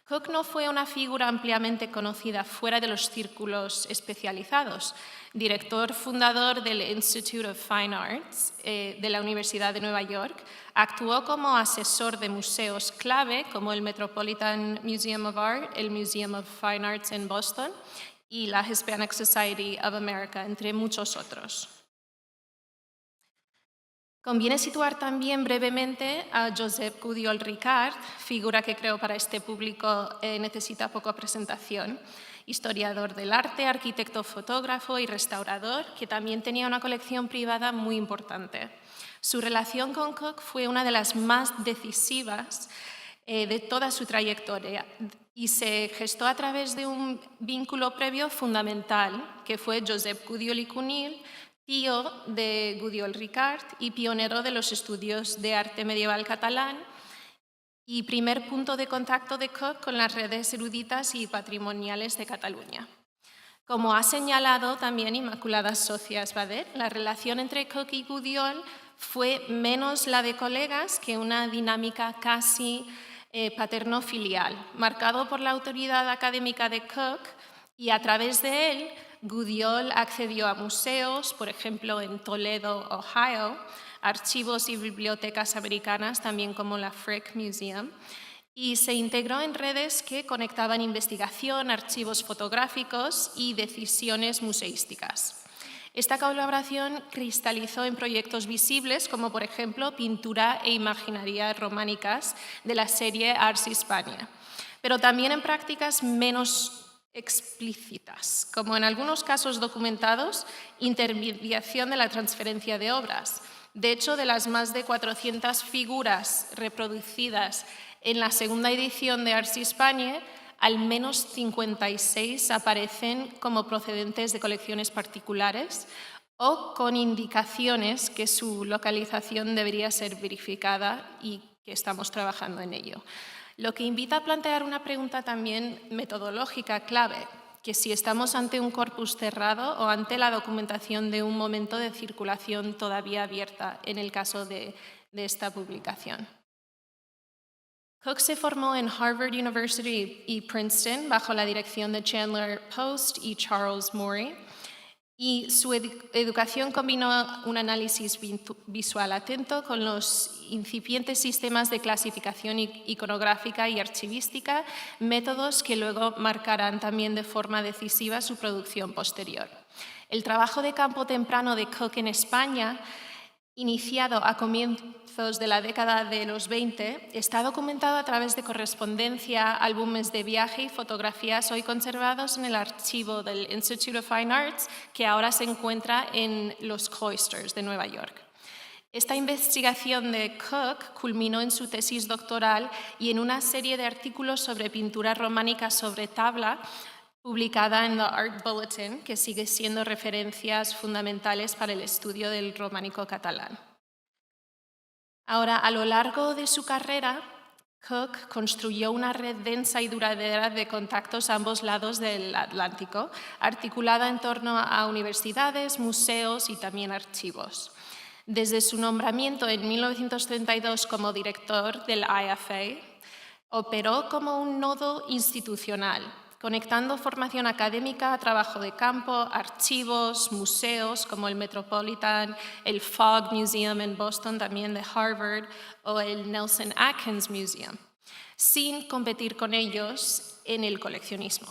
Cook no fue una figura ampliamente conocida fuera de los círculos especializados. Director fundador del Institute of Fine Arts de la Universidad de Nueva York, actuó como asesor de museos clave como el Metropolitan Museum of Art, el Museum of Fine Arts en Boston y la Hispanic Society of America, entre muchos otros. Conviene situar también brevemente a Josep Gudiol Ricart, figura que creo para este público necesita poca presentación, historiador del arte, arquitecto, fotógrafo y restaurador, que también tenía una colección privada muy importante. Su relación con Cook fue una de las más decisivas de toda su trayectoria y se gestó a través de un vínculo previo fundamental, que fue Josep Gudiol i Cunil, tío de Gudiol Ricart y pionero de los estudios de arte medieval catalán y primer punto de contacto de Cook con las redes eruditas y patrimoniales de Cataluña. Como ha señalado también Inmaculada Socias Badet, la relación entre Cook y Gudiol fue menos la de colegas que una dinámica casi paterno-filial, marcado por la autoridad académica de Cook y a través de él Gudiol accedió a museos, por ejemplo en Toledo, Ohio, archivos y bibliotecas americanas, también como la Frick Museum, y se integró en redes que conectaban investigación, archivos fotográficos y decisiones museísticas. Esta colaboración cristalizó en proyectos visibles como, por ejemplo, pintura e imaginería románicas de la serie Ars Hispania, pero también en prácticas menos explícitas, como en algunos casos documentados, intermediación de la transferencia de obras. De hecho, de las más de 400 figuras reproducidas en la segunda edición de Ars Hispania, al menos 56 aparecen como procedentes de colecciones particulares o con indicaciones que su localización debería ser verificada y que estamos trabajando en ello. lo que invita a plantear una pregunta también metodológica clave, que si estamos ante un corpus cerrado o ante la documentación de un momento de circulación todavía abierta, en el caso de esta publicación. Cook se formó en Harvard University y Princeton bajo la dirección de Chandler Post y Charles Morey, y su educación combinó un análisis visual atento con los incipientes sistemas de clasificación iconográfica y archivística, métodos que luego marcarán también de forma decisiva su producción posterior. El trabajo de campo temprano de Cook en España, iniciado a comienzos de la década de los 20, está documentado a través de correspondencia, álbumes de viaje y fotografías hoy conservados en el archivo del Institute of Fine Arts, que ahora se encuentra en los Cloisters de Nueva York. Esta investigación de Cook culminó en su tesis doctoral y en una serie de artículos sobre pintura románica sobre tabla, publicada en The Art Bulletin, que sigue siendo referencias fundamentales para el estudio del románico catalán. Ahora, a lo largo de su carrera, Cook construyó una red densa y duradera de contactos a ambos lados del Atlántico, articulada en torno a universidades, museos y también archivos. Desde su nombramiento en 1932 como director del IFA, operó como un nodo institucional, conectando formación académica a trabajo de campo, archivos, museos como el Metropolitan, el Fogg Museum en Boston, también de Harvard, o el Nelson Atkins Museum, sin competir con ellos en el coleccionismo.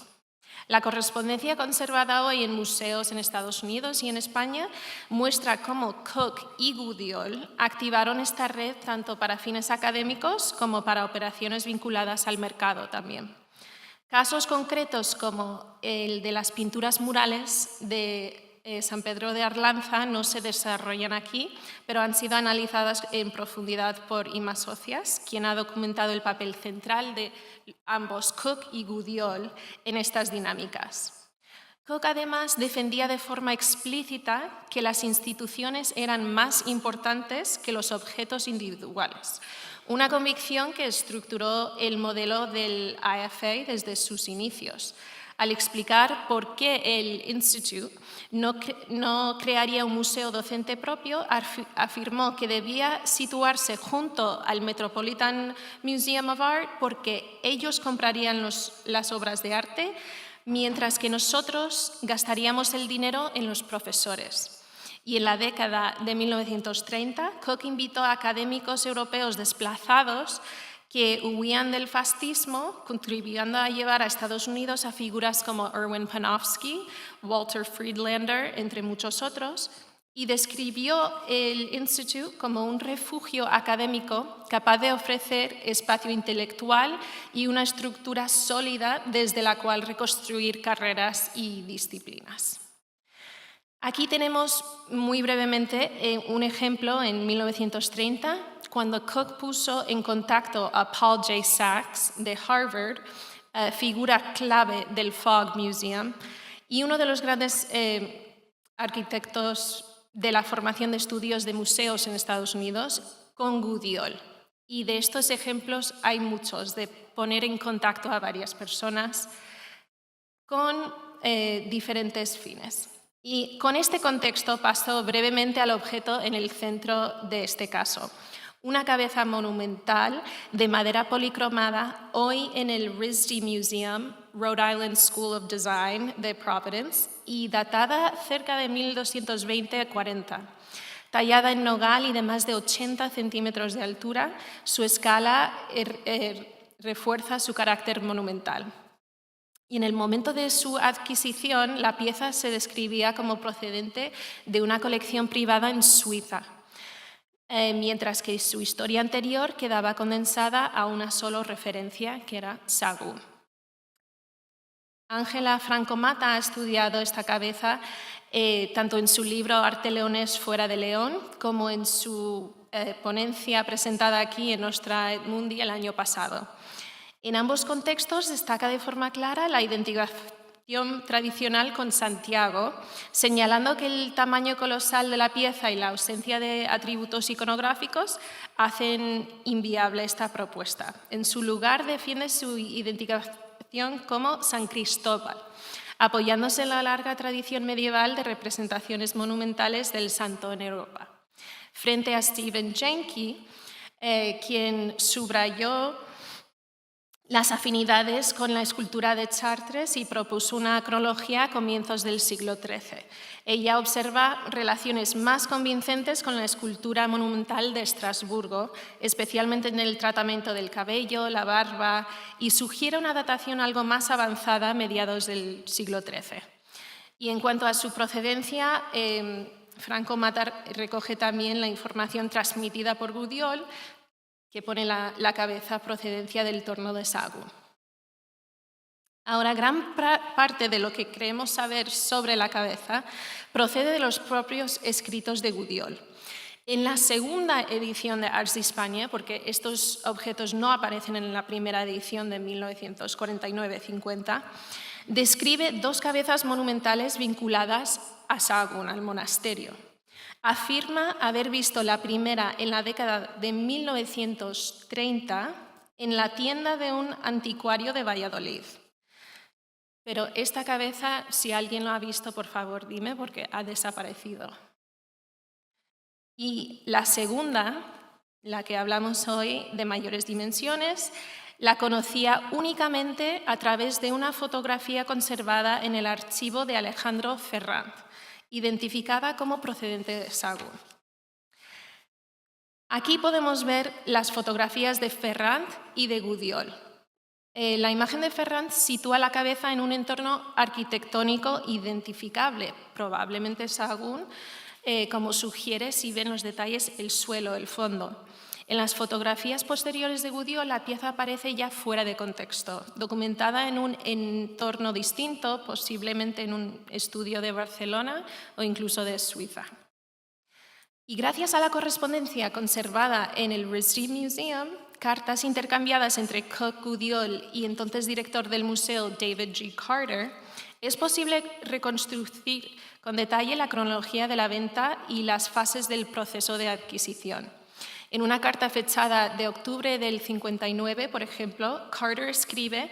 La correspondencia conservada hoy en museos en Estados Unidos y en España muestra cómo Cook y Gudiol activaron esta red tanto para fines académicos como para operaciones vinculadas al mercado también. Casos concretos como el de las pinturas murales de San Pedro de Arlanza no se desarrollan aquí, pero han sido analizadas en profundidad por Ima Socias, quien ha documentado el papel central de ambos, Cook y Gudiol, en estas dinámicas. Cook además defendía de forma explícita que las instituciones eran más importantes que los objetos individuales, una convicción que estructuró el modelo del IFA desde sus inicios. Al explicar por qué el Institute no crearía un museo docente propio, afirmó que debía situarse junto al Metropolitan Museum of Art porque ellos comprarían las obras de arte, mientras que nosotros gastaríamos el dinero en los profesores. Y en la década de 1930, Cook invitó a académicos europeos desplazados que huían del fascismo, contribuyendo a llevar a Estados Unidos a figuras como Erwin Panofsky, Walter Friedlander, entre muchos otros, y describió el Institute como un refugio académico capaz de ofrecer espacio intelectual y una estructura sólida desde la cual reconstruir carreras y disciplinas. Aquí tenemos muy brevemente un ejemplo en 1930, cuando Cook puso en contacto a Paul J. Sachs de Harvard, figura clave del Fogg Museum, y uno de los grandes arquitectos de la formación de estudios de museos en Estados Unidos, con Gudiol. Y de estos ejemplos hay muchos, de poner en contacto a varias personas con diferentes fines. Y con este contexto paso brevemente al objeto en el centro de este caso. Una cabeza monumental de madera policromada, hoy en el RISD Museum, Rhode Island School of Design de Providence, y datada cerca de 1220-40. Tallada en nogal y de más de 80 centímetros de altura, su escala refuerza su carácter monumental. Y en el momento de su adquisición, la pieza se describía como procedente de una colección privada en Suiza, mientras que su historia anterior quedaba condensada a una sola referencia, que era Sagú. Ángela Franco Mata ha estudiado esta cabeza tanto en su libro Arte Leonés fuera de León, como en su ponencia presentada aquí en Nostra et Mundi el año pasado. En ambos contextos destaca de forma clara la tradicional con Santiago, señalando que el tamaño colosal de la pieza y la ausencia de atributos iconográficos hacen inviable esta propuesta. En su lugar, defiende su identificación como San Cristóbal, apoyándose en la larga tradición medieval de representaciones monumentales del santo en Europa. Frente a Stephen Jenke, quien subrayó las afinidades con la escultura de Chartres y propuso una cronología a comienzos del siglo XIII. Ella observa relaciones más convincentes con la escultura monumental de Estrasburgo, especialmente en el tratamiento del cabello, la barba, y sugiere una datación algo más avanzada a mediados del siglo XIII. Y en cuanto a su procedencia, Franco Matar recoge también la información transmitida por Gudiol, que pone la cabeza procedencia del torno de Sahagún. Ahora, gran parte de lo que creemos saber sobre la cabeza procede de los propios escritos de Gudiol. En la segunda edición de Arts d'Hispània, porque estos objetos no aparecen en la primera edición de 1949-50, describe dos cabezas monumentales vinculadas a Sahagún, al monasterio. Afirma haber visto la primera en la década de 1930 en la tienda de un anticuario de Valladolid. Pero esta cabeza, si alguien lo ha visto, por favor, dime, porque ha desaparecido. Y la segunda, la que hablamos hoy, de mayores dimensiones, la conocía únicamente a través de una fotografía conservada en el archivo de Alejandro Ferrand, identificada como procedente de Sahagún. Aquí podemos ver las fotografías de Ferrand y de Gudiol. La imagen de Ferrand sitúa la cabeza en un entorno arquitectónico identificable, probablemente Sahagún, como sugiere si ven los detalles el suelo, el fondo. En las fotografías posteriores de Gudiol, la pieza aparece ya fuera de contexto, documentada en un entorno distinto, posiblemente en un estudio de Barcelona o incluso de Suiza. Y gracias a la correspondencia conservada en el RISD Museum, cartas intercambiadas entre Cook, Gudiol y entonces director del museo David G. Carter, es posible reconstruir con detalle la cronología de la venta y las fases del proceso de adquisición. En una carta fechada de octubre del 59, por ejemplo, Carter escribe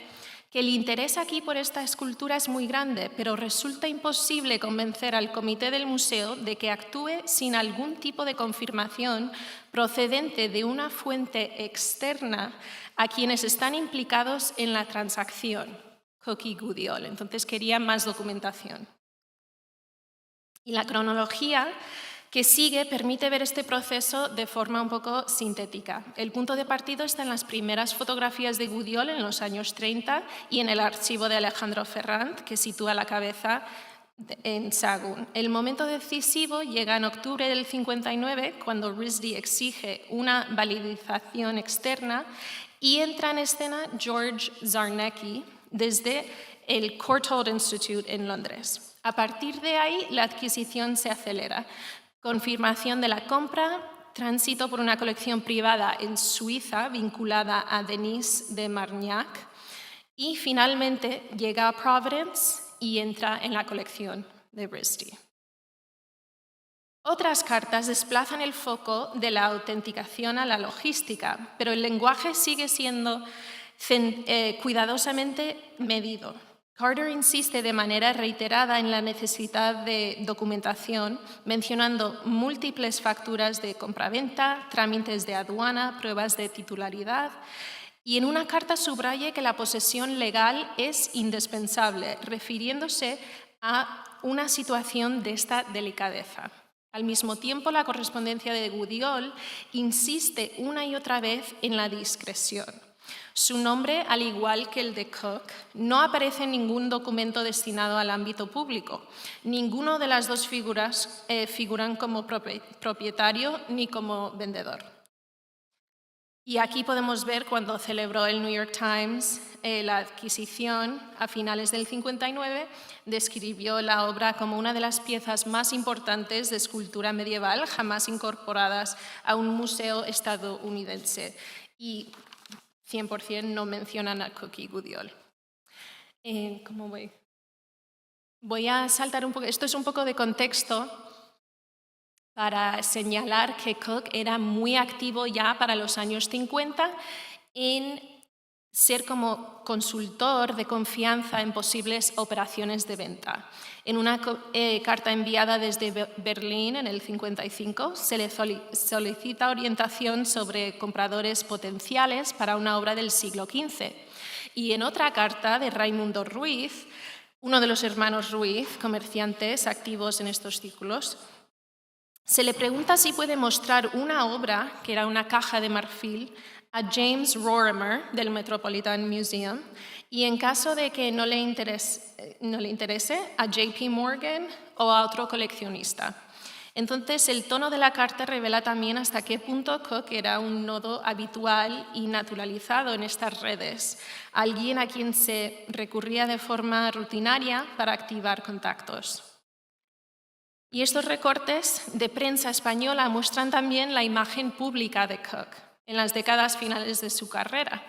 que el interés aquí por esta escultura es muy grande, pero resulta imposible convencer al comité del museo de que actúe sin algún tipo de confirmación procedente de una fuente externa a quienes están implicados en la transacción, Cook y Gudiol. Entonces querían más documentación. Y la cronología que sigue permite ver este proceso de forma un poco sintética. El punto de partida está en las primeras fotografías de Gudiol en los años 30 y en el archivo de Alejandro Ferrand, que sitúa la cabeza en Sahagún. El momento decisivo llega en octubre del 59, cuando RISD exige una validación externa y entra en escena George Zarnecki desde el Courtauld Institute en Londres. A partir de ahí, la adquisición se acelera. Confirmación de la compra, tránsito por una colección privada en Suiza vinculada a Denis de Marignac y finalmente llega a Providence y entra en la colección de RISD. Otras cartas desplazan el foco de la autenticación a la logística, pero el lenguaje sigue siendo cuidadosamente medido. Carter insiste de manera reiterada en la necesidad de documentación, mencionando múltiples facturas de compraventa, trámites de aduana, pruebas de titularidad, y en una carta subraya que la posesión legal es indispensable, refiriéndose a una situación de esta delicadeza. Al mismo tiempo, la correspondencia de Gudiol insiste una y otra vez en la discreción. Su nombre, al igual que el de Cook, no aparece en ningún documento destinado al ámbito público. Ninguno de las dos figuras figuran como propietario ni como vendedor. Y aquí podemos ver cuando celebró el New York Times la adquisición a finales del 59, describió la obra como una de las piezas más importantes de escultura medieval jamás incorporadas a un museo estadounidense. Y 100% no mencionan a Cook y Gudiol. ¿Cómo voy? Voy a saltar un poco, esto es un poco de contexto para señalar que Cook era muy activo ya para los años 50 en ser como consultor de confianza en posibles operaciones de venta. En una carta enviada desde Berlín en el 55 se le solicita orientación sobre compradores potenciales para una obra del siglo XV. Y en otra carta de Raimundo Ruiz, uno de los hermanos Ruiz, comerciantes activos en estos círculos, se le pregunta si puede mostrar una obra, que era una caja de marfil, a James Rorimer del Metropolitan Museum y en caso de que no le interese, a JP Morgan o a otro coleccionista. Entonces, el tono de la carta revela también hasta qué punto Cook era un nodo habitual y naturalizado en estas redes, alguien a quien se recurría de forma rutinaria para activar contactos. Y estos recortes de prensa española muestran también la imagen pública de Cook en las décadas finales de su carrera,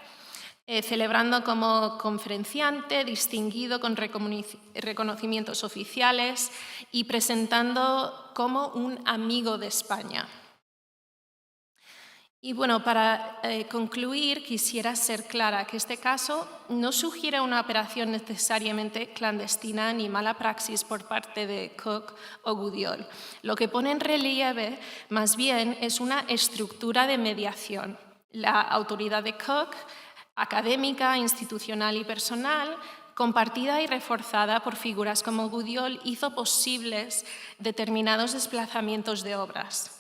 celebrando como conferenciante, distinguido con reconocimientos oficiales y presentando como un amigo de España. Y bueno, para concluir, quisiera ser clara que este caso no sugiere una operación necesariamente clandestina ni mala praxis por parte de Cook o Gudiol. Lo que pone en relieve, más bien, es una estructura de mediación. La autoridad de Cook, académica, institucional y personal, compartida y reforzada por figuras como Gudiol, hizo posibles determinados desplazamientos de obras.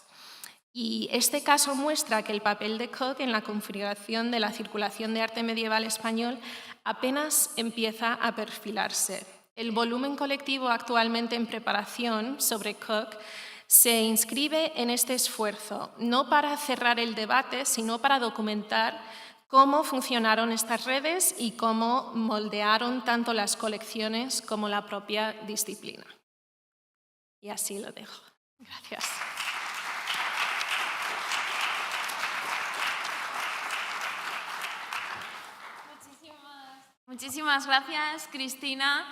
Y este caso muestra que el papel de Cook en la configuración de la circulación de arte medieval español apenas empieza a perfilarse. El volumen colectivo actualmente en preparación sobre Cook se inscribe en este esfuerzo, no para cerrar el debate, sino para documentar cómo funcionaron estas redes y cómo moldearon tanto las colecciones como la propia disciplina. Y así lo dejo. Gracias. Muchísimas gracias, Cristina.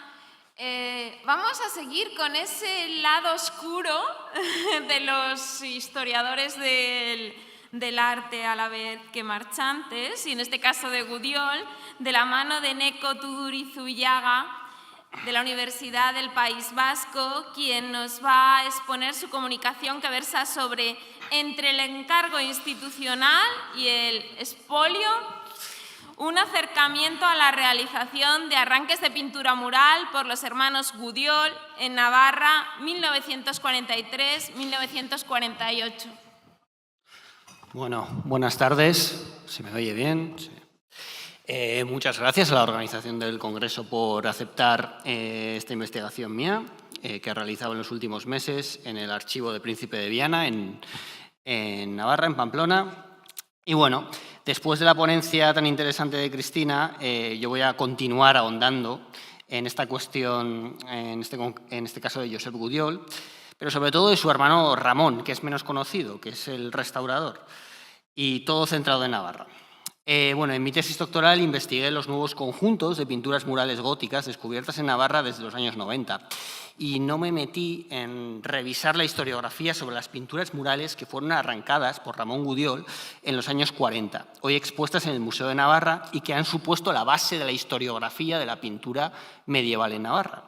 Vamos a seguir con ese lado oscuro de los historiadores del arte a la vez que marchantes, y en este caso de Gudiol, de la mano de Neko Tudurizuyaga, de la Universidad del País Vasco, quien nos va a exponer su comunicación que versa sobre entre el encargo institucional y el expolio, un acercamiento a la realización de arranques de pintura mural por los hermanos Gudiol en Navarra, 1943-1948. Bueno, buenas tardes. ¿Se me oye bien? Sí. Muchas gracias a la organización del Congreso por aceptar esta investigación mía que he realizado en los últimos meses en el Archivo de Príncipe de Viana, en Navarra, en Pamplona. Y bueno, después de la ponencia tan interesante de Cristina, yo voy a continuar ahondando en esta cuestión, en este caso de Josep Gudiol, pero sobre todo de su hermano Ramón, que es menos conocido, que es el restaurador, y todo centrado en Navarra. Bueno, en mi tesis doctoral investigué los nuevos conjuntos de pinturas murales góticas descubiertas en Navarra desde los años 90 y no me metí en revisar la historiografía sobre las pinturas murales que fueron arrancadas por Ramón Gudiol en los años 40, hoy expuestas en el Museo de Navarra y que han supuesto la base de la historiografía de la pintura medieval en Navarra.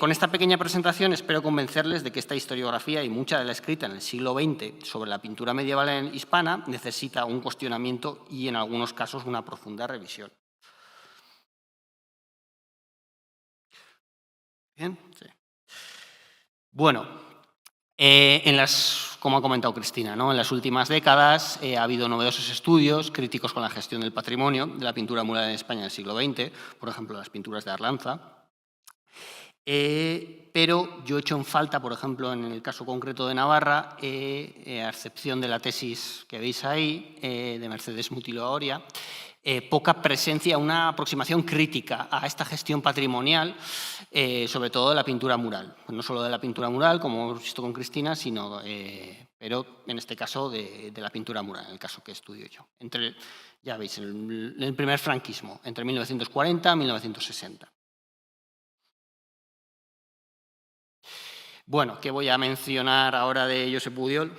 Con esta pequeña presentación espero convencerles de que esta historiografía y mucha de la escrita en el siglo XX sobre la pintura medieval hispana necesita un cuestionamiento y en algunos casos una profunda revisión. ¿Bien? Sí. Bueno, como ha comentado Cristina, ¿no? En las últimas décadas ha habido novedosos estudios críticos con la gestión del patrimonio de la pintura mural en España del siglo XX, por ejemplo, las pinturas de Arlanza. Pero yo he hecho en falta, por ejemplo, en el caso concreto de Navarra, a excepción de la tesis que veis ahí, de Mercedes Mutilo Oria, poca presencia, una aproximación crítica a esta gestión patrimonial, sobre todo de la pintura mural. No solo de la pintura mural, como hemos visto con Cristina, sino, pero en este caso de la pintura mural, en el caso que estudio yo. Ya veis, el primer franquismo, entre 1940 y 1960. Bueno, ¿qué voy a mencionar ahora de Josep Gudiol?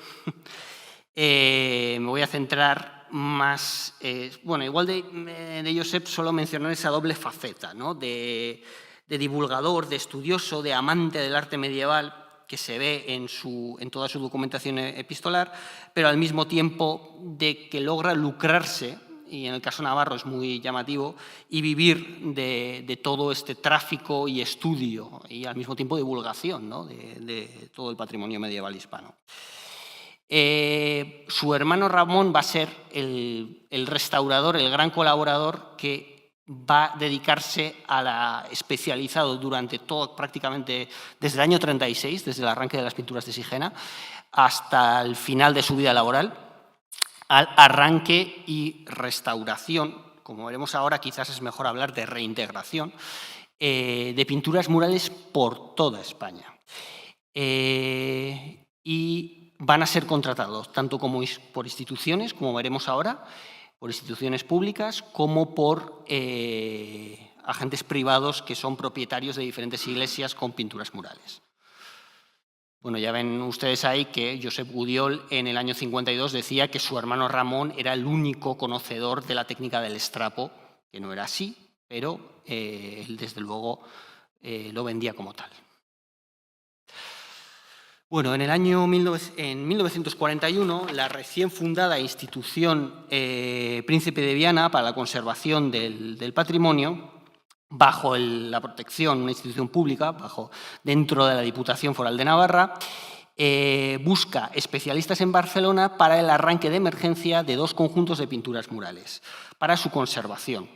Me voy a centrar más... bueno, igual de Josep solo mencionar esa doble faceta, ¿no? De divulgador, de estudioso, de amante del arte medieval, que se ve en toda su documentación epistolar, pero al mismo tiempo de que logra lucrarse, y en el caso navarro es muy llamativo, y vivir de todo este tráfico y estudio, y al mismo tiempo divulgación, ¿no? de todo el patrimonio medieval hispano. Su hermano Ramón va a ser el restaurador, el gran colaborador que va a dedicarse especializado durante todo, prácticamente desde el año 36, desde el arranque de las pinturas de Sigena, hasta el final de su vida laboral, al arranque y restauración, como veremos ahora, quizás es mejor hablar de reintegración, de pinturas murales por toda España. Y van a ser contratados tanto por instituciones, como veremos ahora, por instituciones públicas, como por agentes privados que son propietarios de diferentes iglesias con pinturas murales. Bueno, ya ven ustedes ahí que Josep Gudiol en el año 52 decía que su hermano Ramón era el único conocedor de la técnica del estrapo, que no era así, pero él desde luego lo vendía como tal. Bueno, en 1941, la recién fundada institución Príncipe de Viana para la conservación del patrimonio, bajo la protección, una institución pública, dentro de la Diputación Foral de Navarra, busca especialistas en Barcelona para el arranque de emergencia de 2 conjuntos de pinturas murales, para su conservación,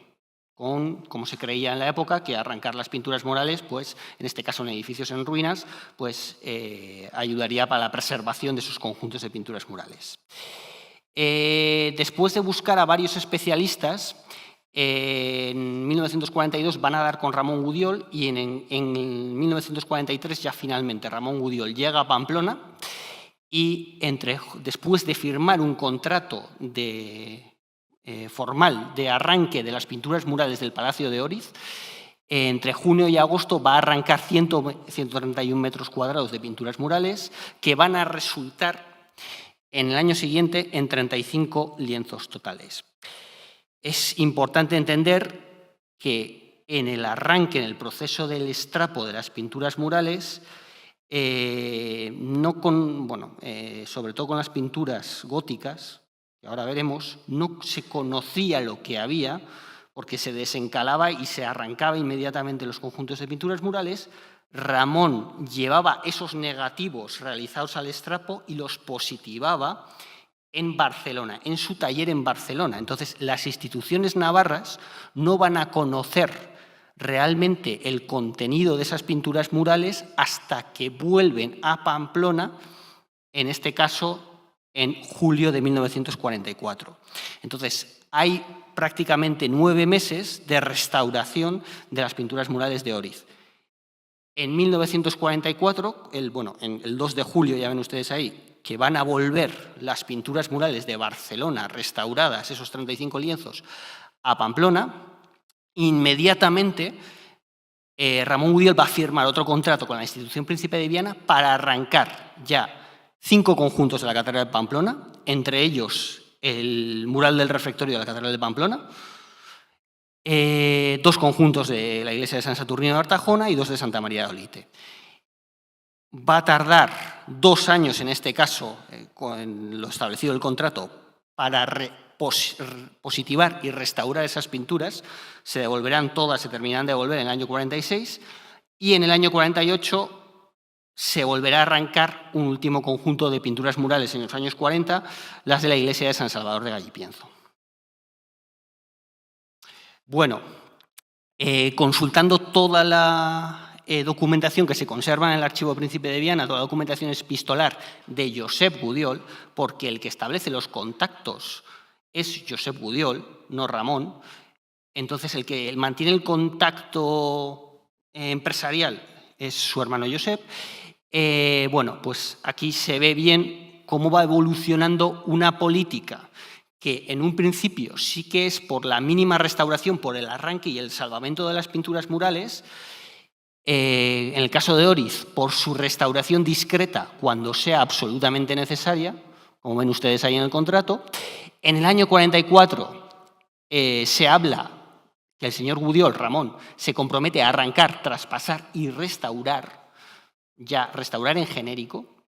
como se creía en la época, que arrancar las pinturas murales, pues, en este caso en edificios en ruinas, pues, ayudaría para la preservación de sus conjuntos de pinturas murales. Después de buscar a varios especialistas, en 1942 van a dar con Ramón Gudiol y en 1943 ya finalmente Ramón Gudiol llega a Pamplona y después de firmar un contrato formal de arranque de las pinturas murales del Palacio de Óriz, entre junio y agosto va a arrancar 131 metros cuadrados de pinturas murales que van a resultar en el año siguiente en 35 lienzos totales. Es importante entender que en el arranque, en el proceso del estrapo de las pinturas murales, sobre todo con las pinturas góticas, que ahora veremos, no se conocía lo que había, porque se desencalaba y se arrancaba inmediatamente los conjuntos de pinturas murales. Ramón llevaba esos negativos realizados al estrapo y los positivaba en Barcelona, en su taller en Barcelona. Entonces, las instituciones navarras no van a conocer realmente el contenido de esas pinturas murales hasta que vuelven a Pamplona, en este caso en julio de 1944. Entonces, hay prácticamente 9 meses de restauración de las pinturas murales de Óriz. En 1944, el 2 de julio, ya ven ustedes ahí, que van a volver las pinturas murales de Barcelona restauradas, esos 35 lienzos, a Pamplona, inmediatamente Ramón Gudiol va a firmar otro contrato con la institución Príncipe de Viana para arrancar ya 5 conjuntos de la Catedral de Pamplona, entre ellos el mural del refectorio de la Catedral de Pamplona, 2 conjuntos de la iglesia de San Saturnino de Artajona y 2 de Santa María de Olite. Va a tardar 2 años, en este caso, con lo establecido el contrato, para positivar y restaurar esas pinturas. Se devolverán todas, se terminarán de devolver en el año 46 y en el año 48 se volverá a arrancar un último conjunto de pinturas murales en los años 40, las de la iglesia de San Salvador de Gallipienzo. Bueno, consultando toda la documentación que se conserva en el Archivo Príncipe de Viana, toda la documentación epistolar de Josep Gudiol, porque el que establece los contactos es Josep Gudiol, no Ramón. Entonces, el que mantiene el contacto empresarial es su hermano Josep. Pues aquí se ve bien cómo va evolucionando una política que en un principio sí que es por la mínima restauración, por el arranque y el salvamento de las pinturas murales, En el caso de Oriz, por su restauración discreta cuando sea absolutamente necesaria, como ven ustedes ahí en el contrato. En el año 44 se habla que el señor Gudiol, Ramón, se compromete a arrancar, traspasar y restaurar, ya restaurar en genérico.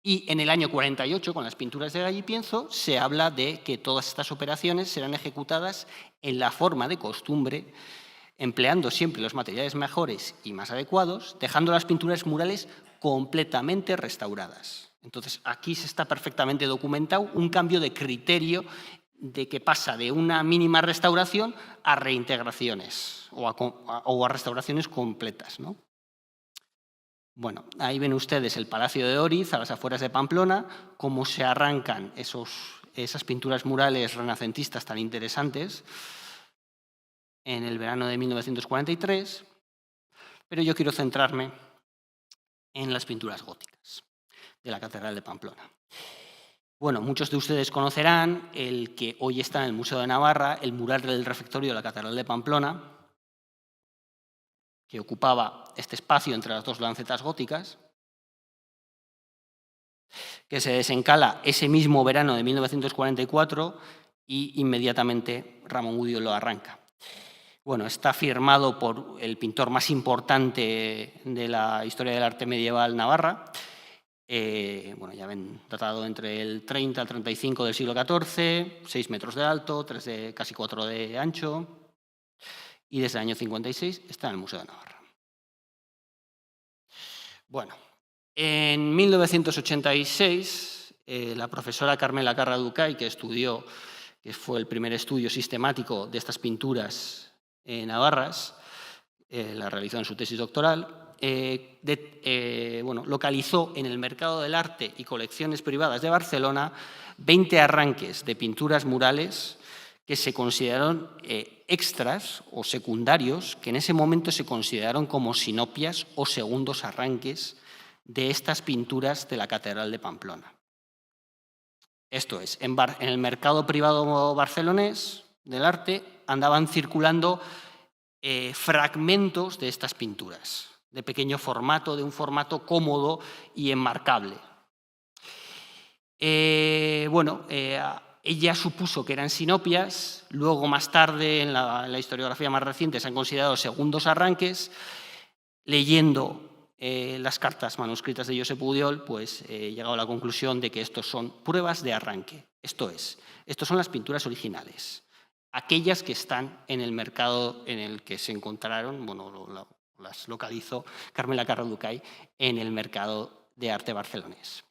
Y en el año 48, con las pinturas de Gallipienzo, se habla de que todas estas operaciones serán ejecutadas en la forma de costumbre, empleando siempre los materiales mejores y más adecuados, dejando las pinturas murales completamente restauradas. Entonces, aquí se está perfectamente documentado un cambio de criterio de que pasa de una mínima restauración a reintegraciones o a restauraciones completas, ¿no? Bueno, ahí ven ustedes el Palacio de Oriz, a las afueras de Pamplona, cómo se arrancan esas pinturas murales renacentistas tan interesantes en el verano de 1943, pero yo quiero centrarme en las pinturas góticas de la Catedral de Pamplona. Bueno, muchos de ustedes conocerán el que hoy está en el Museo de Navarra, el mural del refectorio de la Catedral de Pamplona, que ocupaba este espacio entre las dos lancetas góticas, que se desencala ese mismo verano de 1944 y inmediatamente Ramón Gudiol lo arranca. Bueno, está firmado por el pintor más importante de la historia del arte medieval navarra. Bueno, ya ven, datado entre el 30 al 35 del siglo XIV, 6 metros de alto, casi 4 de ancho, y desde el año 56 está en el Museo de Navarra. Bueno, en 1986, la profesora Carmela Carra Ducay, que fue el primer estudio sistemático de estas pinturas navarras, la realizó en su tesis doctoral, localizó en el mercado del arte y colecciones privadas de Barcelona 20 arranques de pinturas murales que se consideraron extras o secundarios, que en ese momento se consideraron como sinopias o segundos arranques de estas pinturas de la Catedral de Pamplona. Esto es, en el mercado privado barcelonés del arte andaban circulando fragmentos de estas pinturas, de pequeño formato, de un formato cómodo y enmarcable. Ella supuso que eran sinopias, luego más tarde, en la historiografía más reciente, se han considerado segundos arranques. Leyendo las cartas manuscritas de Josep Gudiol, pues he llegado a la conclusión de que estos son pruebas de arranque. Esto es, estos son las pinturas originales, aquellas que están en el mercado en el que se encontraron, bueno, las localizó Carmela Carra Ducay en el mercado de arte barcelonés.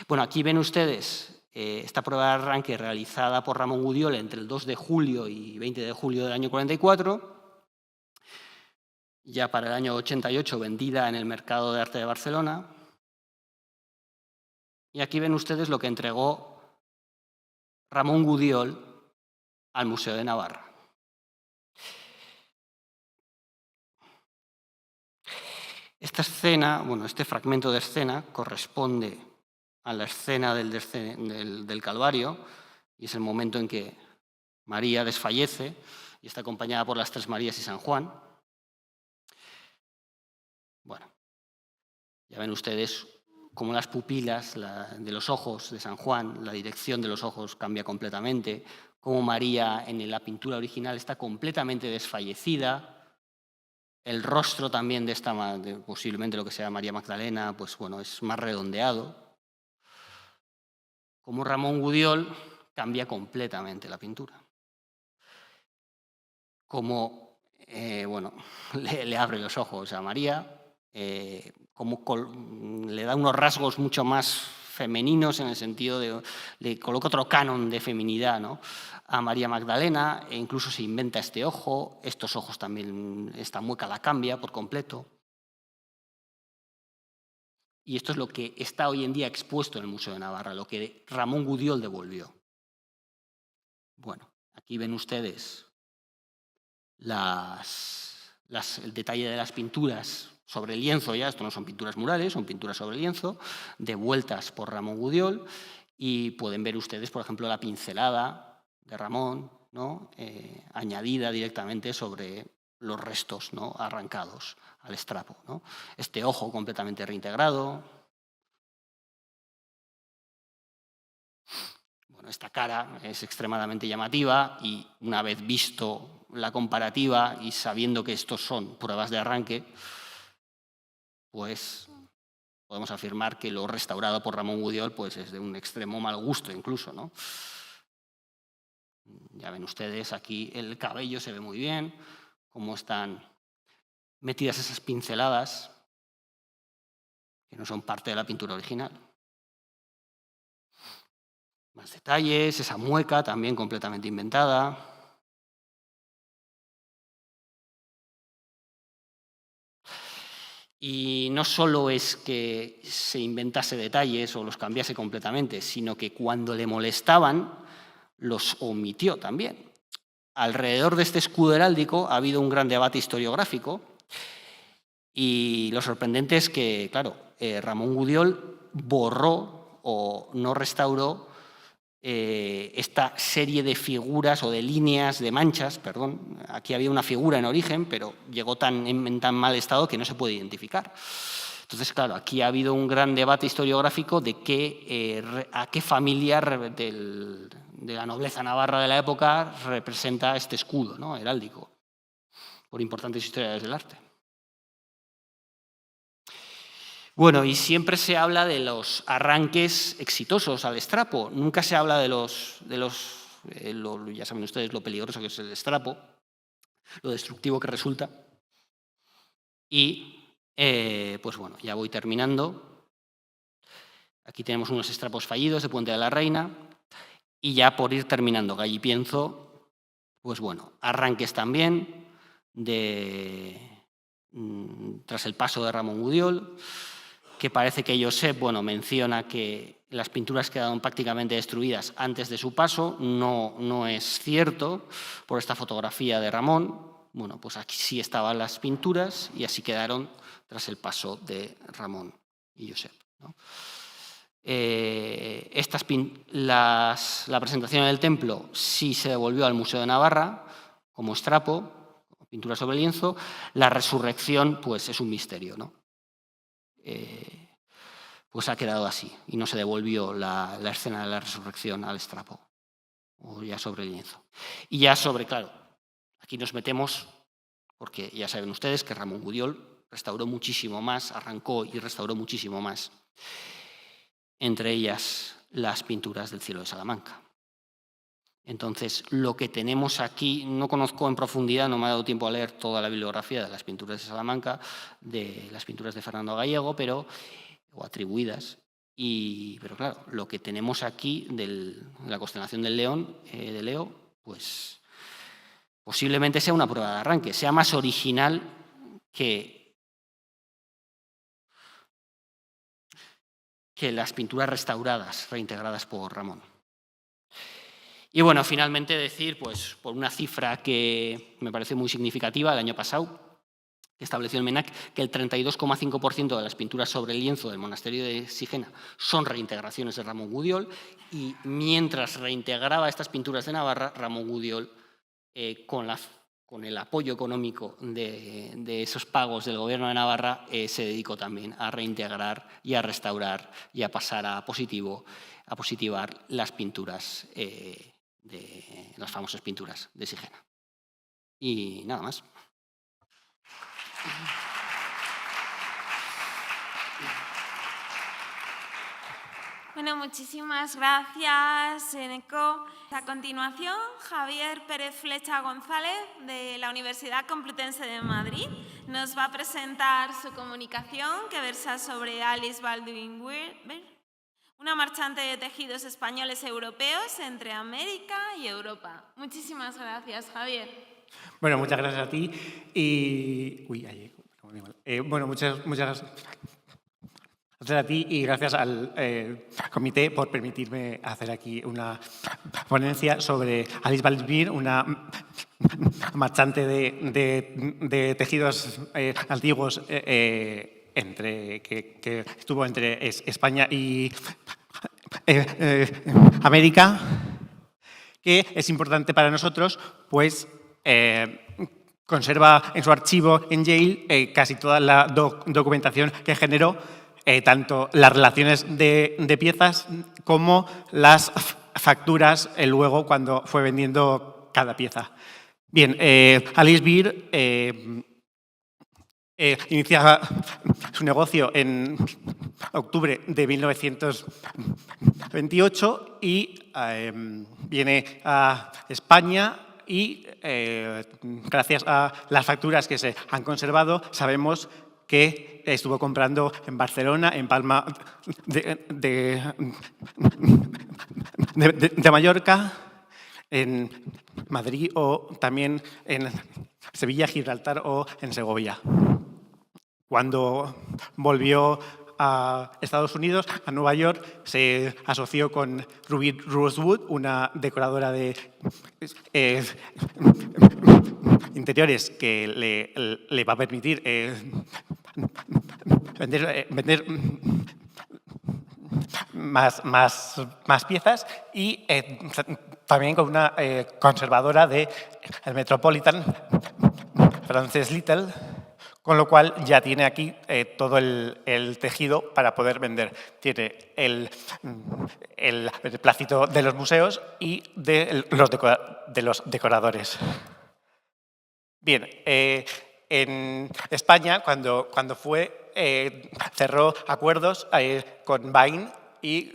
Bueno, aquí ven ustedes esta prueba de arranque realizada por Ramón Gudiol entre el 2 de julio y 20 de julio del año 44, ya para el año 88 vendida en el mercado de arte de Barcelona. Y aquí ven ustedes lo que entregó Ramón Gudiol al Museo de Navarra. Esta escena, este fragmento de escena corresponde a la escena del Calvario, y es el momento en que María desfallece y está acompañada por las Tres Marías y San Juan. Bueno, ya ven ustedes cómo las pupilas de los ojos de San Juan, la dirección de los ojos cambia completamente, cómo María en la pintura original está completamente desfallecida. El rostro también de posiblemente lo que sea María Magdalena, pues bueno, es más redondeado. Como Ramón Gudiol cambia completamente la pintura. Como le abre los ojos a María, como le da unos rasgos mucho más femeninos en el sentido de le coloca otro canon de feminidad, ¿no?, a María Magdalena, e incluso se inventa este ojo. Estos ojos también, esta mueca la cambia por completo. Y esto es lo que está hoy en día expuesto en el Museo de Navarra, lo que Ramón Gudiol devolvió. Bueno, aquí ven ustedes el detalle de las pinturas sobre el lienzo. Ya, esto no son pinturas murales, son pinturas sobre el lienzo, devueltas por Ramón Gudiol, y pueden ver ustedes, por ejemplo, la pincelada de Ramón, ¿no?, añadida directamente sobre los restos, ¿no?, arrancados al estrapo, ¿no? Este ojo completamente reintegrado. Bueno, esta cara es extremadamente llamativa y una vez visto la comparativa y sabiendo que estos son pruebas de arranque, pues podemos afirmar que lo restaurado por Ramón Gudiol pues es de un extremo mal gusto incluso, ¿no? Ya ven ustedes, aquí el cabello se ve muy bien, cómo están metidas esas pinceladas que no son parte de la pintura original. Más detalles, esa mueca también completamente inventada. Y no solo es que se inventase detalles o los cambiase completamente, sino que cuando le molestaban, los omitió también. Alrededor de este escudo heráldico ha habido un gran debate historiográfico y lo sorprendente es que, claro, Ramón Gudiol borró o no restauró esta serie de figuras o de líneas, de manchas, perdón. Aquí había una figura en origen, pero llegó en tan mal estado que no se puede identificar. Entonces, claro, aquí ha habido un gran debate historiográfico de a qué familia de la nobleza navarra de la época representa este escudo, ¿no?, heráldico, por importantes historiadores del arte. Bueno, y siempre se habla de los arranques exitosos al estrapo. Nunca se habla ya saben ustedes lo peligroso que es el estrapo, lo destructivo que resulta. Y, pues bueno, ya voy terminando. Aquí tenemos unos estrapos fallidos de Puente de la Reina. Y ya por ir terminando, Gallipienzo, pues bueno, arranques también tras el paso de Ramón Gudiol, que parece que Josep, bueno, menciona que las pinturas quedaron prácticamente destruidas antes de su paso. No es cierto por esta fotografía de Ramón. Bueno, pues aquí sí estaban las pinturas y así quedaron tras el paso de Ramón y Josep, ¿no? La presentación en el templo sí se devolvió al Museo de Navarra como estrapo, pintura sobre lienzo. La resurrección, pues es un misterio, ¿no? Pues ha quedado así y no se devolvió la escena de la resurrección al estrapo o ya sobre el lienzo. Y ya claro, aquí nos metemos porque ya saben ustedes que Ramón Gudiol restauró muchísimo más, arrancó y restauró muchísimo más, entre ellas las pinturas del cielo de Salamanca. Entonces, lo que tenemos aquí, no conozco en profundidad, no me ha dado tiempo a leer toda la bibliografía de las pinturas de Salamanca, de las pinturas de Fernando Gallego, o atribuidas, pero claro, lo que tenemos aquí de la constelación del León, de Leo, pues posiblemente sea una prueba de arranque, sea más original que las pinturas restauradas, reintegradas por Ramón. Y bueno, finalmente decir, pues por una cifra que me parece muy significativa, el año pasado, que estableció el MENAC, que el 32,5% de las pinturas sobre el lienzo del monasterio de Sigena son reintegraciones de Ramón Gudiol, y mientras reintegraba estas pinturas de Navarra, Ramón Gudiol, con el apoyo económico de esos pagos del gobierno de Navarra, se dedicó también a reintegrar y a restaurar y a pasar a positivar las pinturas, las famosas pinturas de Sigena. Y nada más. Bueno, muchísimas gracias, Eneco. A continuación, Javier Pérez Flecha González, de la Universidad Complutense de Madrid, nos va a presentar su comunicación que versa sobre Alice Baldwin Weber, una marchante de tejidos españoles europeos entre América y Europa. Muchísimas gracias, Javier. Bueno, muchas gracias a ti y... bueno, muchas gracias a ti y gracias al comité por permitirme hacer aquí una ponencia sobre Alice Baldwin, una marchante de tejidos antiguos que estuvo entre España y América, que es importante para nosotros, pues conserva en su archivo en Yale casi toda la documentación que generó, tanto las relaciones de piezas como las facturas luego cuando fue vendiendo cada pieza. Bien, Alice Beer inicia su negocio en octubre de 1928 y viene a España y gracias a las facturas que se han conservado sabemos que estuvo comprando en Barcelona, en Palma de Mallorca, en Madrid o también en Sevilla, Gibraltar o en Segovia. Cuando volvió a Estados Unidos, a Nueva York, se asoció con Ruby Rosewood, una decoradora de interiores que le va a permitir vender más piezas y también con una conservadora del Metropolitan, Frances Little, con lo cual ya tiene aquí todo el tejido para poder vender. Tiene el beneplácito de los museos y de los decoradores. Bien, en España, cuando fue, cerró acuerdos con Bain y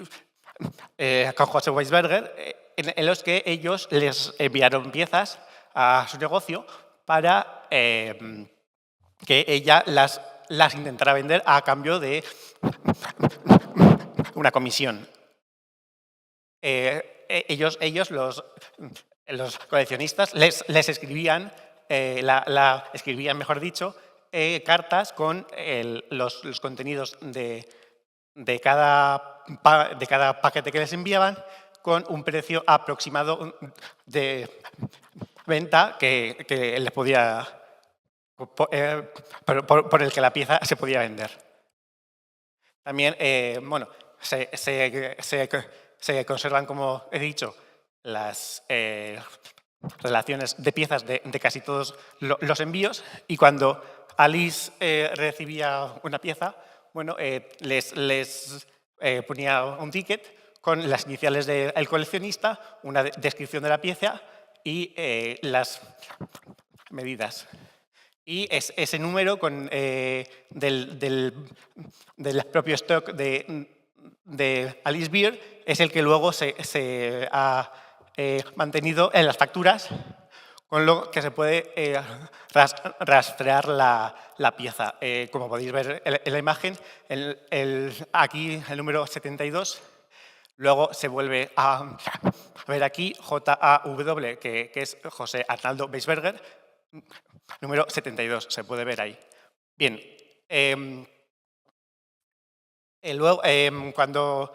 con José Weisberger, en los que ellos les enviaron piezas a su negocio para que ella las intentara vender a cambio de una comisión. Ellos los coleccionistas, les escribían, escribían, mejor dicho, cartas con los contenidos de cada paquete que les enviaban, con un precio aproximado de venta que les podía, por el que la pieza se podía vender. También, bueno, se conservan, como he dicho, las relaciones de piezas de casi todos los envíos, y cuando Alice recibía una pieza, bueno, les ponía un ticket con las iniciales del coleccionista, una descripción de la pieza y las medidas. Y ese número del propio stock de Alice Beer es el que luego se ha mantenido en las facturas, con lo que se puede rastrear la pieza. Como podéis ver en la imagen, aquí el número 72, luego se vuelve a ver aquí JAW, que es José Arnaldo Weisberger, número 72, se puede ver ahí. Bien, luego cuando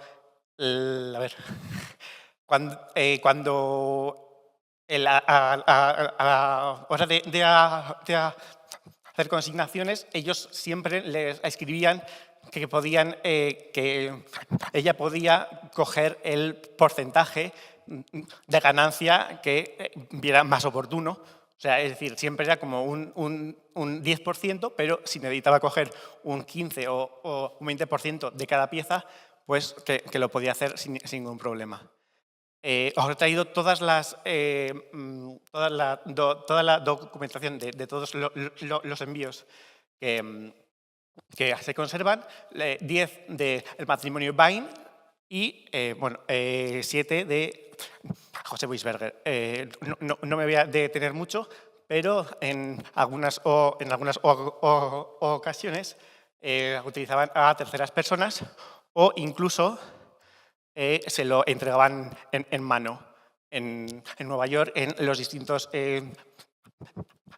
a la hora de hacer consignaciones, ellos siempre les escribían que ella podía coger el porcentaje de ganancia que viera más oportuno. O sea, es decir, siempre era como un 10%, pero si necesitaba coger un 15 o un 20% de cada pieza, pues que lo podía hacer sin ningún problema. Os he traído toda la documentación de todos los envíos que se conservan, 10 del matrimonio Bain y 7 de José Weisberger. No me voy a detener mucho, pero en algunas ocasiones utilizaban a terceras personas o incluso se lo entregaban en mano en Nueva York en los distintos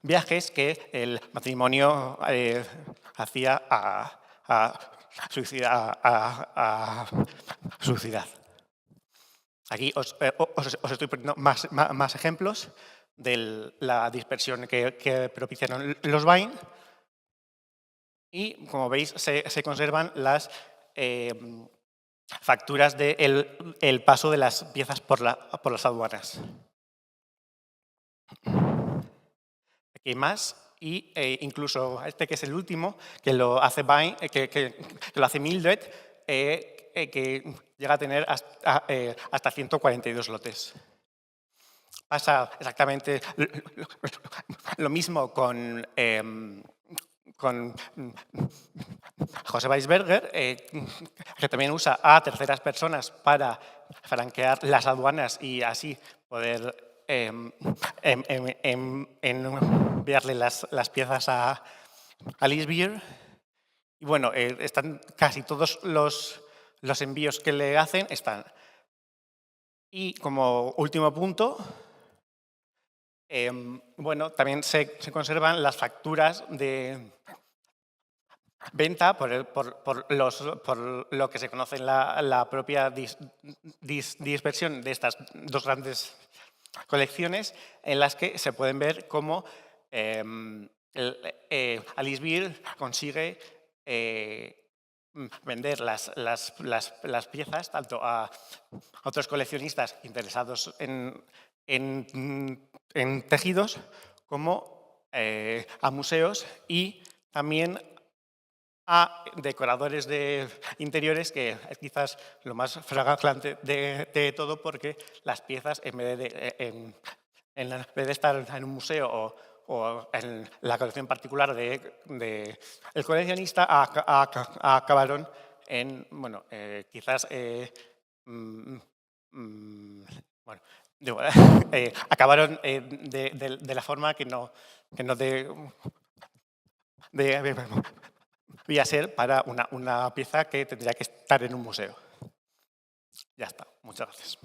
viajes que el matrimonio hacía a su ciudad. Aquí os estoy poniendo más ejemplos de la dispersión que propiciaron los Bain, y como veis se conservan las facturas del paso de las piezas por las aduanas. que más, y incluso este que es el último, que lo hace que lo hace Mildred, que llega a tener hasta 142 lotes. Pasa exactamente lo mismo con José Weisberger, que también usa a terceras personas para franquear las aduanas y así poder enviarle las piezas a Lisbier. Y bueno, están casi todos los envíos que le hacen están. Y como último punto, bueno, también se conservan las facturas de venta por lo que se conoce en la propia dispersión de estas dos grandes colecciones, en las que se pueden ver cómo Alice Beer consigue vender las piezas tanto a otros coleccionistas interesados en tejidos como a museos y también a decoradores de interiores, que es quizás lo más flagrante de todo, porque las piezas, en vez de estar en un museo o en la colección particular del coleccionista, acabaron en, bueno, quizás, acabaron de la forma que no debía ser para una pieza que tendría que estar en un museo. Ya está. Muchas gracias.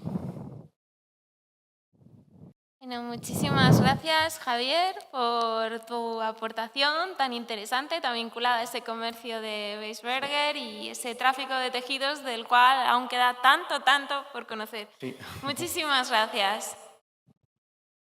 Bueno, muchísimas gracias, Javier, por tu aportación tan interesante, tan vinculada a ese comercio de Weisberger y ese tráfico de tejidos del cual aún queda tanto por conocer. Sí. Muchísimas gracias.